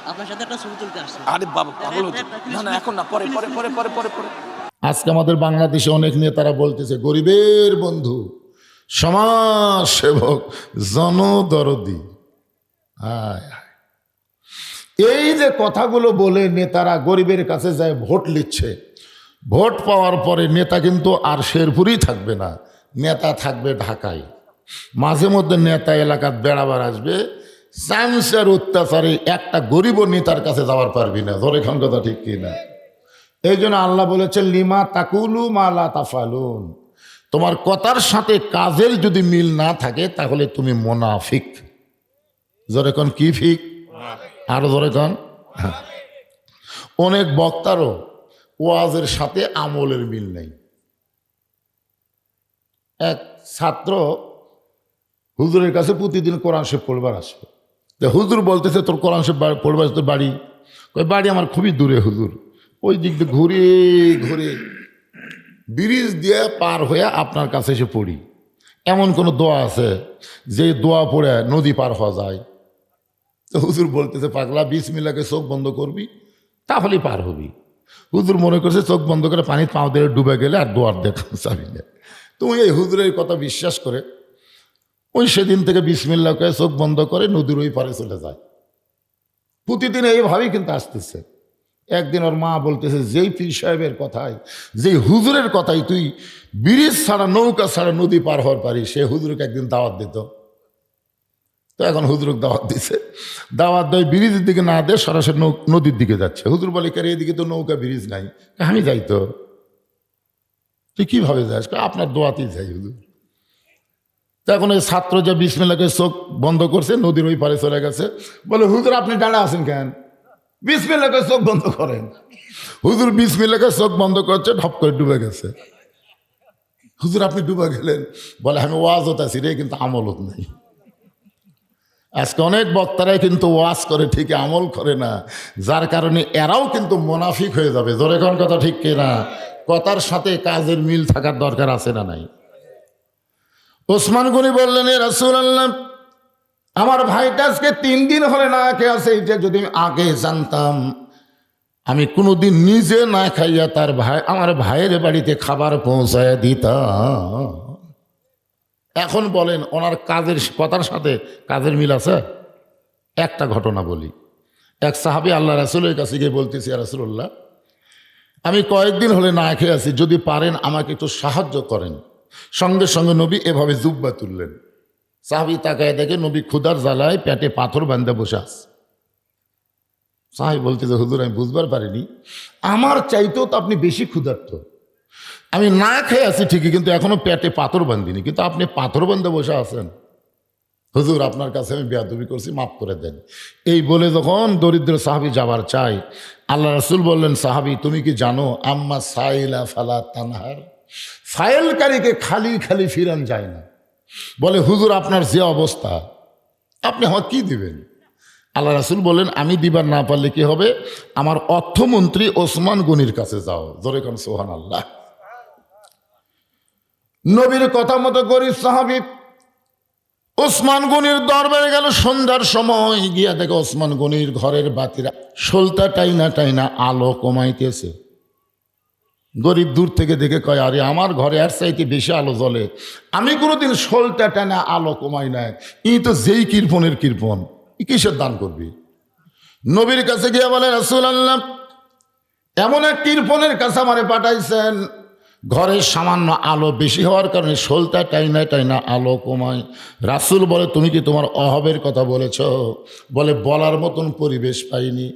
আপনার সাথে একটা ছবি তুলতে আসছি। আরে বাবা পাগল হচ্ছে না না এখন না পরে পরে পরে পরে পরে পরে আজকে আমাদের বাংলাদেশে অনেক নেতারা বলতেছে গরিবের বন্ধু, সমাজ সেবক, জনদরদি। হায় হায়। এই যে কথাগুলো বলে নেতারা গরিবের কাছে যায় ভোট নিচ্ছে, ভোট পাওয়ার পরে নেতা কিন্তু আর শেরপুরেই থাকবে না, নেতা থাকবে ঢাকায়। মাঝে মধ্যে নেতা এলাকার বেড়াবার আসবে, চামচার অত্যাচারে একটা গরিব নেতার কাছে যাওয়ার পারবি না। ধরে খান কথা ঠিক কিনা? এই জন্য আল্লাহ বলেছেন লিমা তাকুলু মালা তাফালুন, তোমার কথার সাথে কাজের যদি মিল না থাকে তাহলে তুমি মুনাফিক। জোরে কোন কি ফিক? আরো জোরে কোন। অনেক বক্তারও ওয়াজের সাথে আমলের মিল নেই। এক ছাত্র হুজুরের কাছে প্রতিদিন কোরআন শরীফ পড়বার আসবে। হুজুর বলতেছে তোর কোরআন শরীফ পড়বার তো বাড়ি? কই বাড়ি আমার খুবই দূরে হুজুর, ওই দিক দিয়ে ঘুরে ঘুরে ব্রিজ দিয়ে পার হয়ে আপনার কাছে এসে পড়ি। এমন কোনো দোয়া আছে যে দোয়া পড়ে নদী পার হওয়া যায়? তো হুজুর বলতেছে পাগলা, বিসমিল্লাহকে চোখ বন্ধ করবি তাহলেই পার হবি। হুজুর মনে করছে চোখ বন্ধ করে পানি পাও দিয়ে ডুবে গেলে আর দোয়ার দেখা যাবি না। তুমি এই হুজুরের কথা বিশ্বাস করে ওই সেদিন থেকে বিসমিল্লাহকে চোখ বন্ধ করে নদীর ওই পারে চলে যায়। প্রতিদিন এইভাবেই কিন্তু আসতেছে। একদিন ওর মা বলতেছে যেই পীর সাহেবের কথাই, যেই হুজুরের কথাই তুই ব্রিজ ছাড়া নৌকা ছাড়া নদী পার হওয়ার পারিস, সে হুজুরকে একদিন দাওয়াত দিত। তো এখন হুজুরকে দাওয়াত দিছে, দাওয়াত দেয় ব্রিজের দিকে না দেয় সরাসরি নদীর দিকে যাচ্ছে। হুজুর বলে কে এদিকে তো নৌকা ব্রিজ নাই। আমি যাই তো। তুই কিভাবে যাস? আপনার দোয়াতেই যাই হুজুর। তখন ওই ছাত্র যে বিসমিল্লাহকে চোখ বন্ধ করছে নদীর ওই পারে চলে গেছে, বলে হুজুর আপনি দাঁড়া আছেন কেন? বিসমিল্লাহকে চোখ বন্ধ করেন। হুজুর বিসমিল্লাহকে চোখ বন্ধ করছে, ঢপ করে ডুবে গেছে। হুজুর আপনি ডুবে গেলেন? বলে আমি ওয়াজত আছি রে, কিন্তু আমলত নাই। আজকে অনেক বক্তারাই কিন্তু ওয়াজ করে ঠিকই আমল করে না, যার কারণে এরাও কিন্তু মুনাফিক হয়ে যাবে। জোরে কোন কথা ঠিক কিনা? কথার সাথে কাজের মিল থাকার দরকার আছে না নাই? ওসমান গনি বললেন এ রাসূলুল্লাহ, আমার ভাইটা আজকে 3 দিন হলে না খেয়ে আছে, এটা যদি আমি আগে জানতাম আমি কোনোদিন নিজে না খাইয়া তার ভাই আমার ভাইয়ের বাড়িতে খাবার পৌঁছায় দিতাম। এখন বলেন ওনার কাজের কথার সাথে কাজের মিল আছে? একটা ঘটনা বলি। এক সাহাবী আল্লাহ রাসূলের কাছে গিয়ে বলতেছি ইয়া রাসূলুল্লাহ, আমি কয়েকদিন হলে না খেয়ে আছি, যদি পারেন আমাকে একটু সাহায্য করেন। সঙ্গে সঙ্গে নবী এভাবে জুব্বা তুললেন। সাহাবী তাকায় দেখে নবী ক্ষুধার জ্বালায় পেটে পাথর বাঁধে বসে আছে। সাহাবী বলতেছে হুজুর আমি বুঝবার পারিনি, আমার চাইতেও তো আপনি বেশি ক্ষুধার্ত। আমি না খেয়ে আছি ঠিকই, কিন্তু এখনো পেটে পাথর বাঁধিনি, কিন্তু আপনি পাথর বাঁধে বসে আছেন। হুজুর আপনার কাছে আমি বেয়াদবি করছি, মাফ করে দেন। এই বলে যখন দরিদ্র সাহাবী যাবার চাই, আল্লাহ রাসূল বললেন সাহাবী তুমি কি জানো আম্মা সাইলা ফালা তানহার, সাইলকারীকে খালি খালি ফিরান যায় না। বলে হুজুর আপনার যে অবস্থা আপনি আমার কি দিবেন? আল্লাহ রাসূল বলেন আমি দিবার না পারলে কি হবে, আমার অর্থমন্ত্রী ওসমান গনির কাছে যাও। জোরে কোন সুবহানাল্লাহ। নবীর কথা মতো গরিব সাহাবী ওসমান গনির দরবারে গেল। সন্ধ্যার সময় গিয়া দেখে ওসমান গনির ঘরের বাতিরা সলতা টাইনা টাইনা আলো কমাইতেছে। গরিব দূর থেকে দেখে কয় আরে আমার ঘরে আর চাইতে বেশি আলো জ্বলে, আমি কোনোদিন সলতা টাইনা আলো কমাই নাই। ই তো যেই কৃপণের কৃপণ, কিসের দান করবি? নবীর কাছে গিয়ে বলে রাসূলুল্লাহ এমন এক কৃপণের কাছে আমারে পাঠাইছেন, ঘরের সামান্য আলো বেশি হওয়ার কারণে সলতা টাইনা টাইনা আলো কমায়। রাসূল বলে তুমি কি তোমার অভাবের কথা বলেছ? বলে বলার মতন পরিবেশ পাইনি।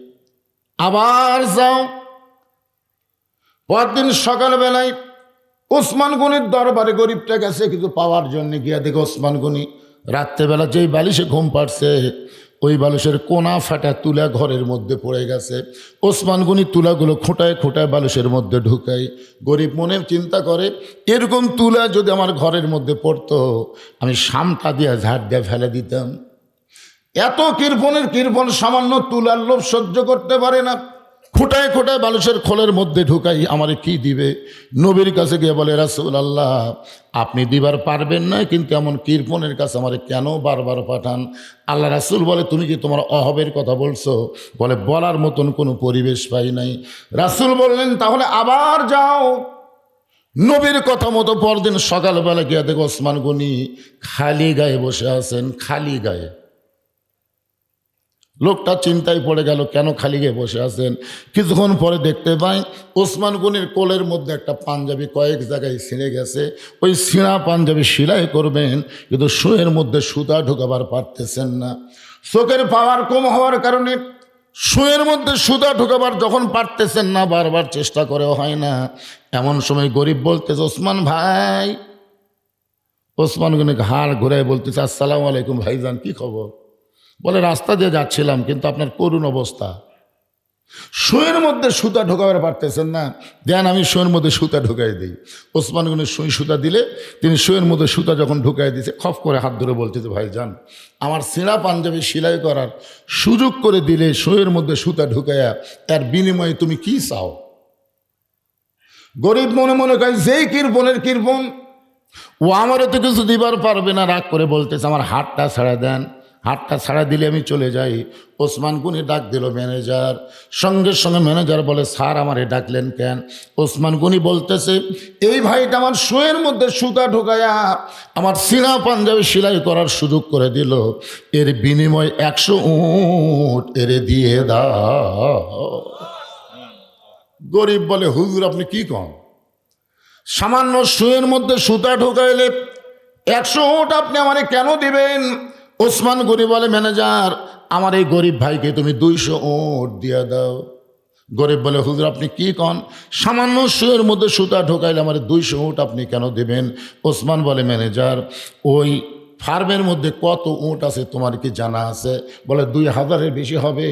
আবার যাও। পরদিন সকালবেলায় ওসমান গনির দরবারে গরিবটা গেছে কিছু পাওয়ার জন্য, গিয়া দেখে ওসমান গনি রাত্রেবেলা যেই বালিশে ঘুম পাড়ছে ওই বালিশের কোনা ফাটা তুলা ঘরের মধ্যে পড়ে গেছে। ওসমান গনি তুলাগুলো খোঁটায় খোঁটায় বালিশের মধ্যে ঢুকাই। গরিব মনে চিন্তা করে এরকম তুলা যদি আমার ঘরের মধ্যে পড়তো আমি শামটা দিয়ে ঝাড় দিয়ে ফেলে দিতাম। এত কৃপণের কৃপণ সামান্য তুলার লোভ সহ্য করতে পারে না, খোঁটায় খোঁটায় বালুশের খোলের মধ্যে ঢুকাই, আমারে কি দিবে? নবীর কাছে গিয়ে বলে, রাসূলুল্লাহ আপনি দিবার পারবেন না, কিন্তু এমন কৃপণের কাছে আমারে কেন বারবার পাঠান? আল্লাহ রাসূল বলে, তুমি কি তোমার অহবের কথা বলছো? বলে, বলার মতন কোনো পরিবেশ পাই নাই। রাসূল বললেন, তাহলে আবার যাও। নবীর কথা মতো পরদিন সকালবেলা গিয়ে দেখো ওসমান গনি খালি গায়ে বসে আছেন, খালি গায়ে। লোকটা চিন্তায় পড়ে গেল, কেন খালি গায়ে বসে আছেন? কিছুক্ষণ পরে দেখতে পাই ওসমান গনির কোলের মধ্যে একটা পাঞ্জাবি কয়েক জায়গায় ছিঁড়ে গেছে। ওই ছিঁড়া পাঞ্জাবি সেলাই করবেন, কিন্তু শোয়ের মধ্যে সুতা ঢোকাবার পারতেছেন না। চোখের পাওয়ার কম হওয়ার কারণে শোয়ের মধ্যে সুতা ঢোকাবার যখন পারতেছেন না, বারবার চেষ্টা করেও হয় না। এমন সময় গরিব বলতেছে, ওসমান ভাই। ওসমান গনি ঘাড় ঘুরে বলতেছে, আসসালামু আলাইকুম ভাইজান, কি খবর? বলে, রাস্তা দিয়ে যাচ্ছিলাম, কিন্তু আপনার করুণ অবস্থা, শোয়ের মধ্যে সুতা ঢোকাবার পারতেছেন না, দেন আমি শোয়ের মধ্যে সুতা ঢুকাই দিই। ওসমান গনি সুই সুতা দিলে তিনি শোয়ের মধ্যে সুতা যখন ঢুকাই দিয়েছে, খপ করে হাত ধরে বলতেছে, ভাইজান আমার ছেঁড়া পাঞ্জাবি সেলাই করার সুযোগ করে দিলে, শোয়ের মধ্যে সুতা ঢুকাইয়া, তার বিনিময়ে তুমি কি চাও? গরিব মনে মনে কয়, যেই কৃপণের কৃপণ, ও আমারও তো কিছু দিবার পারবে না। রাগ করে বলতেছে, আমার হাতটা ছাড়া দেন, হাতটা ছাড়া দিলে আমি চলে যাই। ওসমান গনি ডাক দিল ম্যানেজার। সঙ্গে সঙ্গে ম্যানেজার বলে, স্যার আমারে ডাকলেন কেন? ওসমান গনি বলতেছে, এই ভাইটা আমার শোয়ের মধ্যে সুতা ঢোকায়া আমার সিনা পাঞ্জাবি সেলাই করার সুযোগ করে দিল, এর বিনিময় 100 উট এরে দিয়ে দাও। গরিব বলে, হুজুর আপনি কি কন? সামান্য শোয়ের মধ্যে সুতা ঢোকাইলে 100 উট আপনি আমারে কেন দিবেন? ওসমান গনি বলে, ম্যানেজার আমার এই গরিব ভাইকে তুমি 200 উট দিয়ে দাও। গরিব বলে, হুজুর আপনি কি কন? সামান্য শোয়ের মধ্যে সুতা ঢোকাইলে আমার 200 উট আপনি কেন দেবেন? ওসমান বলে, ম্যানেজার ওই ফার্মের মধ্যে কত উট আছে তোমার কি জানা আছে? বলে, 2000-এর বেশি হবে।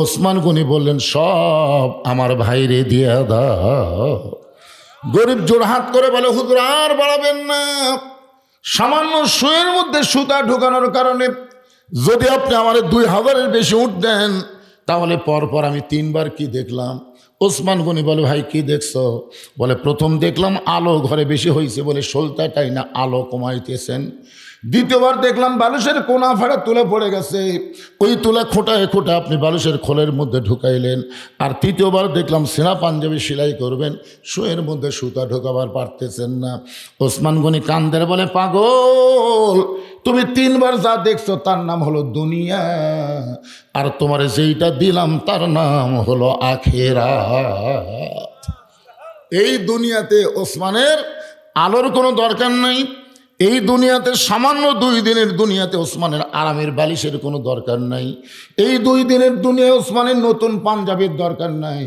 ওসমান গনি বললেন, সব আমার ভাইরে দিয়ে দাও। গরিব জোড়হাত করে বলে, হুজুর আর বাড়াবেন না, সামান্য শোয়ের মধ্যে সুতা ঢোকানোর কারণে যদি আপনি আমার 2000-এর বেশি উঠ দেন, তাহলে পরপর আমি 3বার কি দেখলাম? ওসমান গনি বলে, ভাই কি দেখছো? বলে, প্রথম দেখলাম আলো ঘরে বেশি হয়েছে বলে সলতাটাই না আলো কমাইতেছেন। দ্বিতীয়বার দেখলাম বালুশের কোনা ফাড়া তুলে পড়ে গেছে, ওই তুলা খোঁটায় খোঁটা আপনি বালুশের খোলের মধ্যে ঢুকাইলেন। আর তৃতীয়বার দেখলাম সেনা পাঞ্জাবি সেলাই করবেন, শোয়ের মধ্যে সুতা ঢোকাবার পারতেছেন না। ওসমান গনি কান্দের বলে, পাগল তুমি 3বার যা দেখছো তার নাম হলো দুনিয়া, আর তোমার যেইটা দিলাম তার নাম হলো আখিরাত। এই দুনিয়াতে ওসমানের আলোর কোনো দরকার নাই। এই দুনিয়াতে সামান্য 2 দিনের দুনিয়াতে ওসমানের আরামের বালিশের কোনো দরকার নাই। এই 2 দিনের দুনিয়ায় ওসমানের নতুন পাঞ্জাবির দরকার নাই।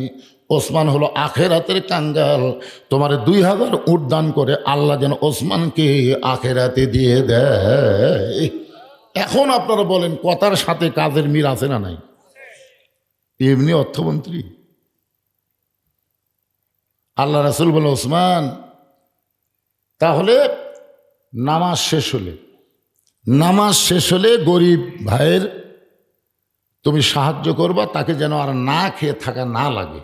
ওসমান হলো আখেরাতের কাঙ্গাল। তোমার 2000 উট দান করে আল্লাহ যেন ওসমানকে আখেরাতে দিয়ে দেয়। এখন আপনারা বলেন, কথার সাথে কাজের মিল আছে না নাই? এমনি অর্থমন্ত্রী। আল্লাহ রাসূল বলে, ওসমান তাহলে নামাজ শেষ হলে গরিব ভাইয়ের তুমি সাহায্য করবা, তাকে যেন আর না খেয়ে থাকা না লাগে।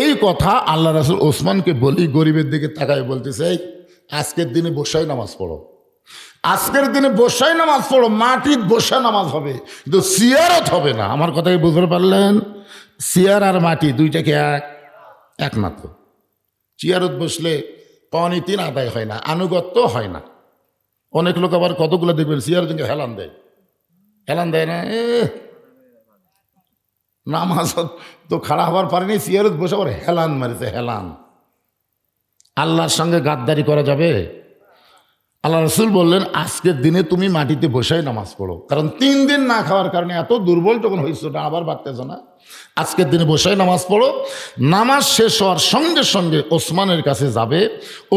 এই কথা আল্লাহ রাসূল ওসমানকে বলি, গরিবের দিকে তাকায় বলতেছে, এই আজকের দিনে বসাই নামাজ পড়ো, আজকের দিনে বসাই নামাজ পড়ো, মাটির বসা নামাজ হবে, কিন্তু সিয়ারত হবে না। আমার কথাকে বুঝতে পারলেন? সিয়ার আর মাটি দুইটাকে এক না তো। চেয়ারত বসলে পাওনি 3 আদায় হয় না, আনুগত্য হয় না। অনেক লোক আবার কতগুলো দেখবেন চেয়ার দিকে হেলান দেয় না, নামাজ তো খাড়া হবার পারেনি, চেয়ারত বসে আবার হেলান মারিছে, হেলান। আল্লাহর সঙ্গে গাদ্দারি করা যাবে? আল্লাহ রাসূল বললেন, আজকের দিনে তুমি মাটিতে বসাই নামাজ পড়ো, কারণ 3 দিন না খাওয়ার কারণে এত দুর্বল যখন হয়েছে ওটা আবার বাড়তেছ না। আজকের দিনে বসাই নামাজ পড়ো। নামাজ শেষ হওয়ার সঙ্গে সঙ্গে ওসমানের কাছে যাবে,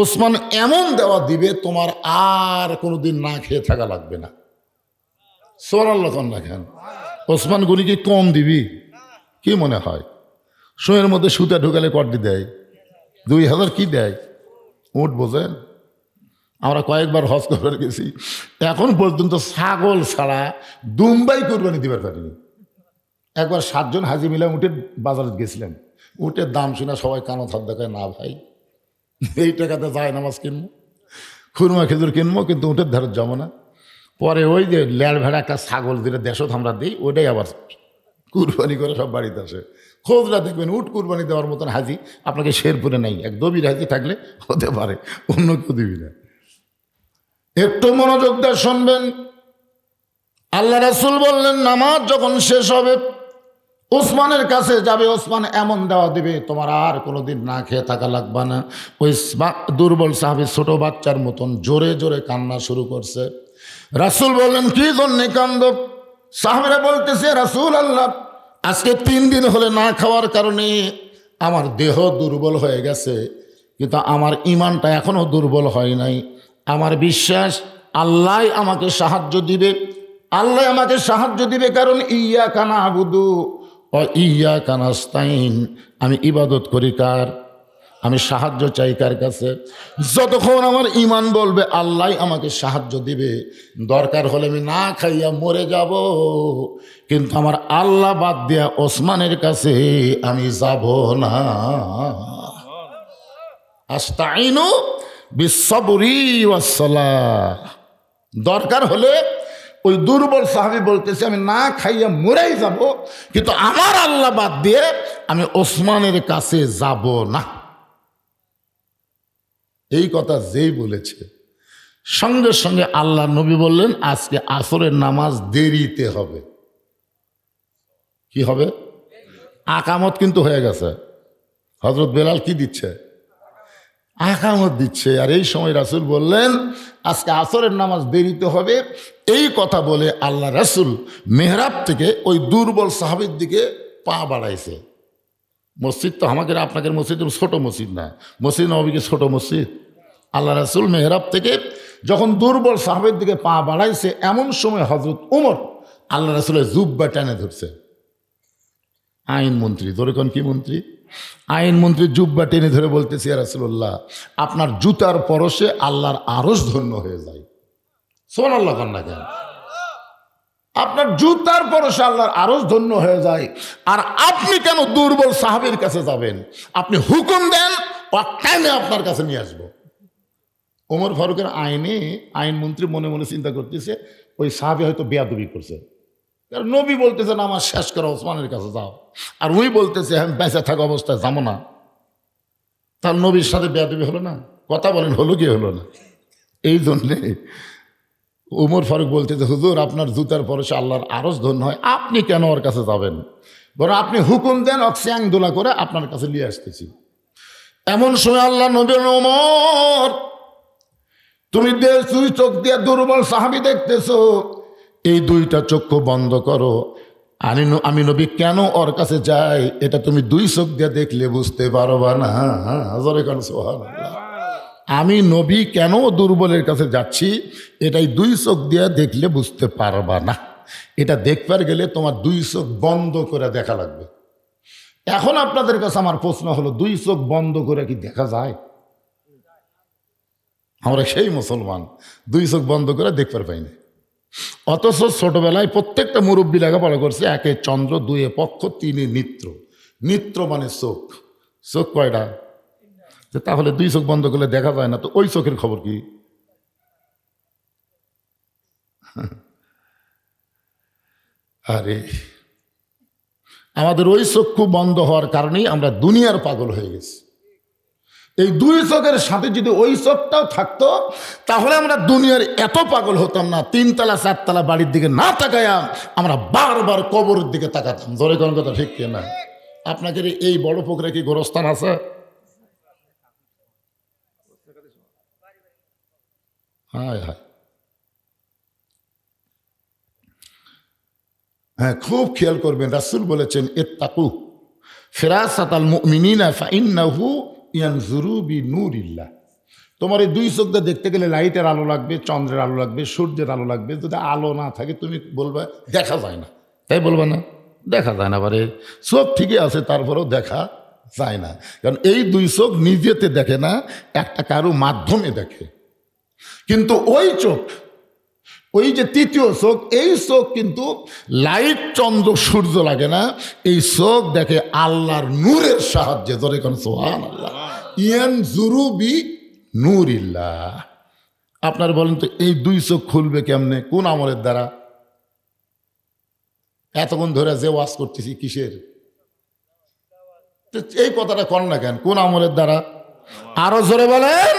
ওসমান এমন দেওয়া দিবে তোমার আর কোনো দিন না খেয়ে থাকা লাগবে না। সুবহানাল্লাহ রাখেন। ওসমান গনি কি কম দিবি? কি মনে হয়? শোয়ের মধ্যে সুতা ঢুকালে কটি দেয়? 2000 কি দেয়? উট বোঝেন? আমরা কয়েকবার হজ করবার গেছি, এখন পর্যন্ত ছাগল ছাড়া দুম্বাই কোরবানি দিবার পারিনি। একবার 7 জন হাজি মিলে উঠে বাজারে গেছিলাম, উঠে দাম শুনে সবাই কানো থার দেখায়, না ভাই এই টাকাতে যায় নামাজ কিনবো, খুরমা খেজুর কিনবো, কিন্তু উঠের ধারে জমো না। পরে ওই যে ল্যাড় ভেড়া একটা ছাগল দিলে দেশত আমরা দিই, ওইটাই আবার কুরবানি করে সব বাড়িতে আসে। খোঁজরা দেখবেন উট কুরবানি দেওয়ার মতন হাজি আপনাকে শেরপুরে নেই, এক দবির হাজি থাকলে হতে পারে, অন্য কেউ দিবি না। একটু মনোযোগ দিয়ে শুনবেন। আল্লাহ রাসূল বললেন, নামাজ যখন শেষ হবে ওসমানের কাছে যাবে, ওসমান এমন দেওয়া দিবে তোমার আর কোনোদিন না খেয়ে থাকা লাগবে না। ওই দুর্বল সাহাবী ছোট বাচ্চার মতন জোরে জোরে কান্না শুরু করছে। রাসূল বললেন, কি জন্যে কান্দ? সাহাবীরা বলতেছে, রাসূল আল্লাহ, আজকে 3 দিন হলে না খাওয়ার কারণে আমার দেহ দুর্বল হয়ে গেছে, কিন্তু আমার ইমানটা এখনো দুর্বল হয় নাই। আমার বিশ্বাস আল্লাহ আমাকে সাহায্য দিবে, আল্লাহ আমাকে সাহায্য দিবে, কারণ ইয়াকা না'বুদু ওয়া ইয়াকা নাস্তাইন, আমি ইবাদত করি কার? আমি সাহায্য চাই কার কাছে? যতক্ষণ আমার ইমান বলবে আল্লাহ আমাকে সাহায্য দিবে, দরকার হলে আমি না খাইয়া মরে যাব, কিন্তু আমার আল্লাহ বাদ দিয়া ওসমানের কাছে আমি যাব না। আস্তাইনু বিসসবরি ওয়াস সালাহ। দরকার হলে ওই দুর্বল সাহাবী বলতেছে, আমি না খাইয়া মরেই যাব, কিন্তু আমার আল্লাহ বাদ দিয়ে আমি ওসমানের কাছে যাব না। এই কথা যেই বলেছে সঙ্গে সঙ্গে আল্লাহ নবী বললেন, আজকে আসরের নামাজ দেরিতে হবে। কি হবে? আকামত কিন্তু হয়ে গেছে। হযরত বেলাল কি দিচ্ছে? আকামত দিচ্ছে। আর এই সময় রাসূল বললেন, আজকে আসরের নামাজ দেরিতে হবে। এই কথা বলে আল্লাহ রাসূল মেহরাব থেকে ওই দুর্বল সাহাবীর দিকে পা বাড়াইছে। মসজিদ তো আমাদের আপনাদের মসজিদ ছোট মসজিদ না, মসজিদ নববীকে ছোট মসজিদ। আল্লাহ রাসূল মেহরাব থেকে যখন দুর্বল সাহাবীর দিকে পা বাড়াইছে, এমন সময় হযরত ওমর আল্লাহ রাসূলের জুব্বা টেনে ধরছে। আইনমন্ত্রী, ধরে কোন কি মন্ত্রী? আইনমন্ত্রী জুব্বা টেনে ধরে বলতেছে, ইয়া রাসূলুল্লাহ, আপনার জুতার পরশে আল্লাহর আরশ ধন্য হয়ে যায়। সুবহানাল্লাহ কান্না কেন? আপনার জুতার পরশে আল্লাহর আরশ ধন্য হয়ে যায়, আর আপনি কেন দুর্বল সাহাবীর কাছে যাবেন? আপনি হুকুম দেন, টাইমে আপনার কাছে নিয়ে আসবো। ওমর ফারুকের আইনে আইনমন্ত্রী মনে মনে চিন্তা করতেছে, ওই সাহাবী হয়তো বেয়াদবি করছে, কারণ নবী বলতেছে নামাজ শেষ করে ওসমানের কাছে যাও, আর উনি বলতেছে আমি বেঁচে থাকা অবস্থায় যাবো না। তার নবীর সাথে বেয়াদবি হলো না? কথা বলেন, হলো কি হলো না? এই জন্যে ওমর ফারুক বলতেছে, হুজুর আপনার জুতার পরশে আল্লাহর আরশ ধন্য হয়, আপনি কেন ওর কাছে যাবেন? বরং আপনি হুকুম দেন, অক্সিয়াং দোলা করে আপনার কাছে নিয়ে আসতেছি। এমন সময় আল্লাহ নবী, ওমর তুমি দুই চোখ দিয়ে দুর্বল সাহাবী দেখতেছো, এই দুইটা চক্ষু বন্ধ করো। আমি নবী কেন ওর কাছে যাই এটা তুমি 2 চোখ দিয়ে দেখলে বুঝতে পারবা না। সুবহানাল্লাহ। আমি নবী কেন দুর্বলের কাছে যাচ্ছি এটাই 2 চোখ দিয়ে দেখলে বুঝতে পারবা না। এটা দেখবার গেলে তোমার 2 চোখ বন্ধ করে দেখা লাগবে। এখন আপনাদের কাছে আমার প্রশ্ন হলো, 2 চোখ বন্ধ করে কি দেখা যায়? আমরা সেই মুসলমান 2 চোখ বন্ধ করে দেখবার পাই না। অথচ ছোটবেলায় প্রত্যেকটা মুরব্বী লেখাপড়া করছে, 1 চন্দ্র, 2 পক্ষ, 3 নিত্র। নিত্র মানে চোখ। চোখ কয়টা? তাহলে 2 চোখ বন্ধ করলে দেখা যায় না, তো ওই চোখের খবর কি? আরে আমাদের ওই চক্ষু বন্ধ হওয়ার কারণেই আমরা দুনিয়ার পাগল হয়ে গেছি। এই 2 চোখের সাথে যদি ওই চোখটাও থাকতো, তাহলে আমরা দুনিয়ার এত পাগল হতাম না। 3 তলা 4 তলা বাড়ির দিকে না তাকায়া আমরা বারবার কবরের দিকে তাকাতাম। ধরে কোন কথা ঠিক কিনা? আপনাদের এই বড় পুকুরে কি গোরস্থান আছে? হায় হায়, হ্যাঁ, খুব খেয়াল করবেন। রাসূল বলেছেন, ইত্তাকু ফিরাসাতাল মুমিনিনা ফাইন্নাহু ইয়ানজুরু বিনূরিল্লাহ। তোমার এই 2 চোখ দিয়ে দেখতে গেলে লাইটের আলো লাগবে, চন্দ্রের আলো লাগবে, সূর্যের আলো লাগবে। যদি আলো না থাকে তুমি বলবে দেখা যায় না, তাই বলবে না? দেখা যায় না, বারে চোখ ঠিকই আছে, তারপরেও দেখা যায় না। কারণ এই 2 চোখ নিজেতে দেখে না, একটা কারো মাধ্যমে দেখে। কিন্তু ওই চোখ ওই যে তৃতীয় চোখ, এই চোখ কিন্তু লাইট চন্দ্র সূর্য লাগে না, এই চোখ দেখে আল্লাহর নূরের সাহায্যে। ধরে কোন সুবহানাল্লাহ, ইয়ান জুরুবি নূরিল্লাহ। আপনার বলেন তো এই দুই চোখ খুলবে কেমনে, কোন আমলের দ্বারা? এতক্ষণ ধরে যে ওয়াজ করতেছি কিসের? এই কথাটা কর না কেন, কোন আমলের দ্বারা? আরো জোরে বলেন।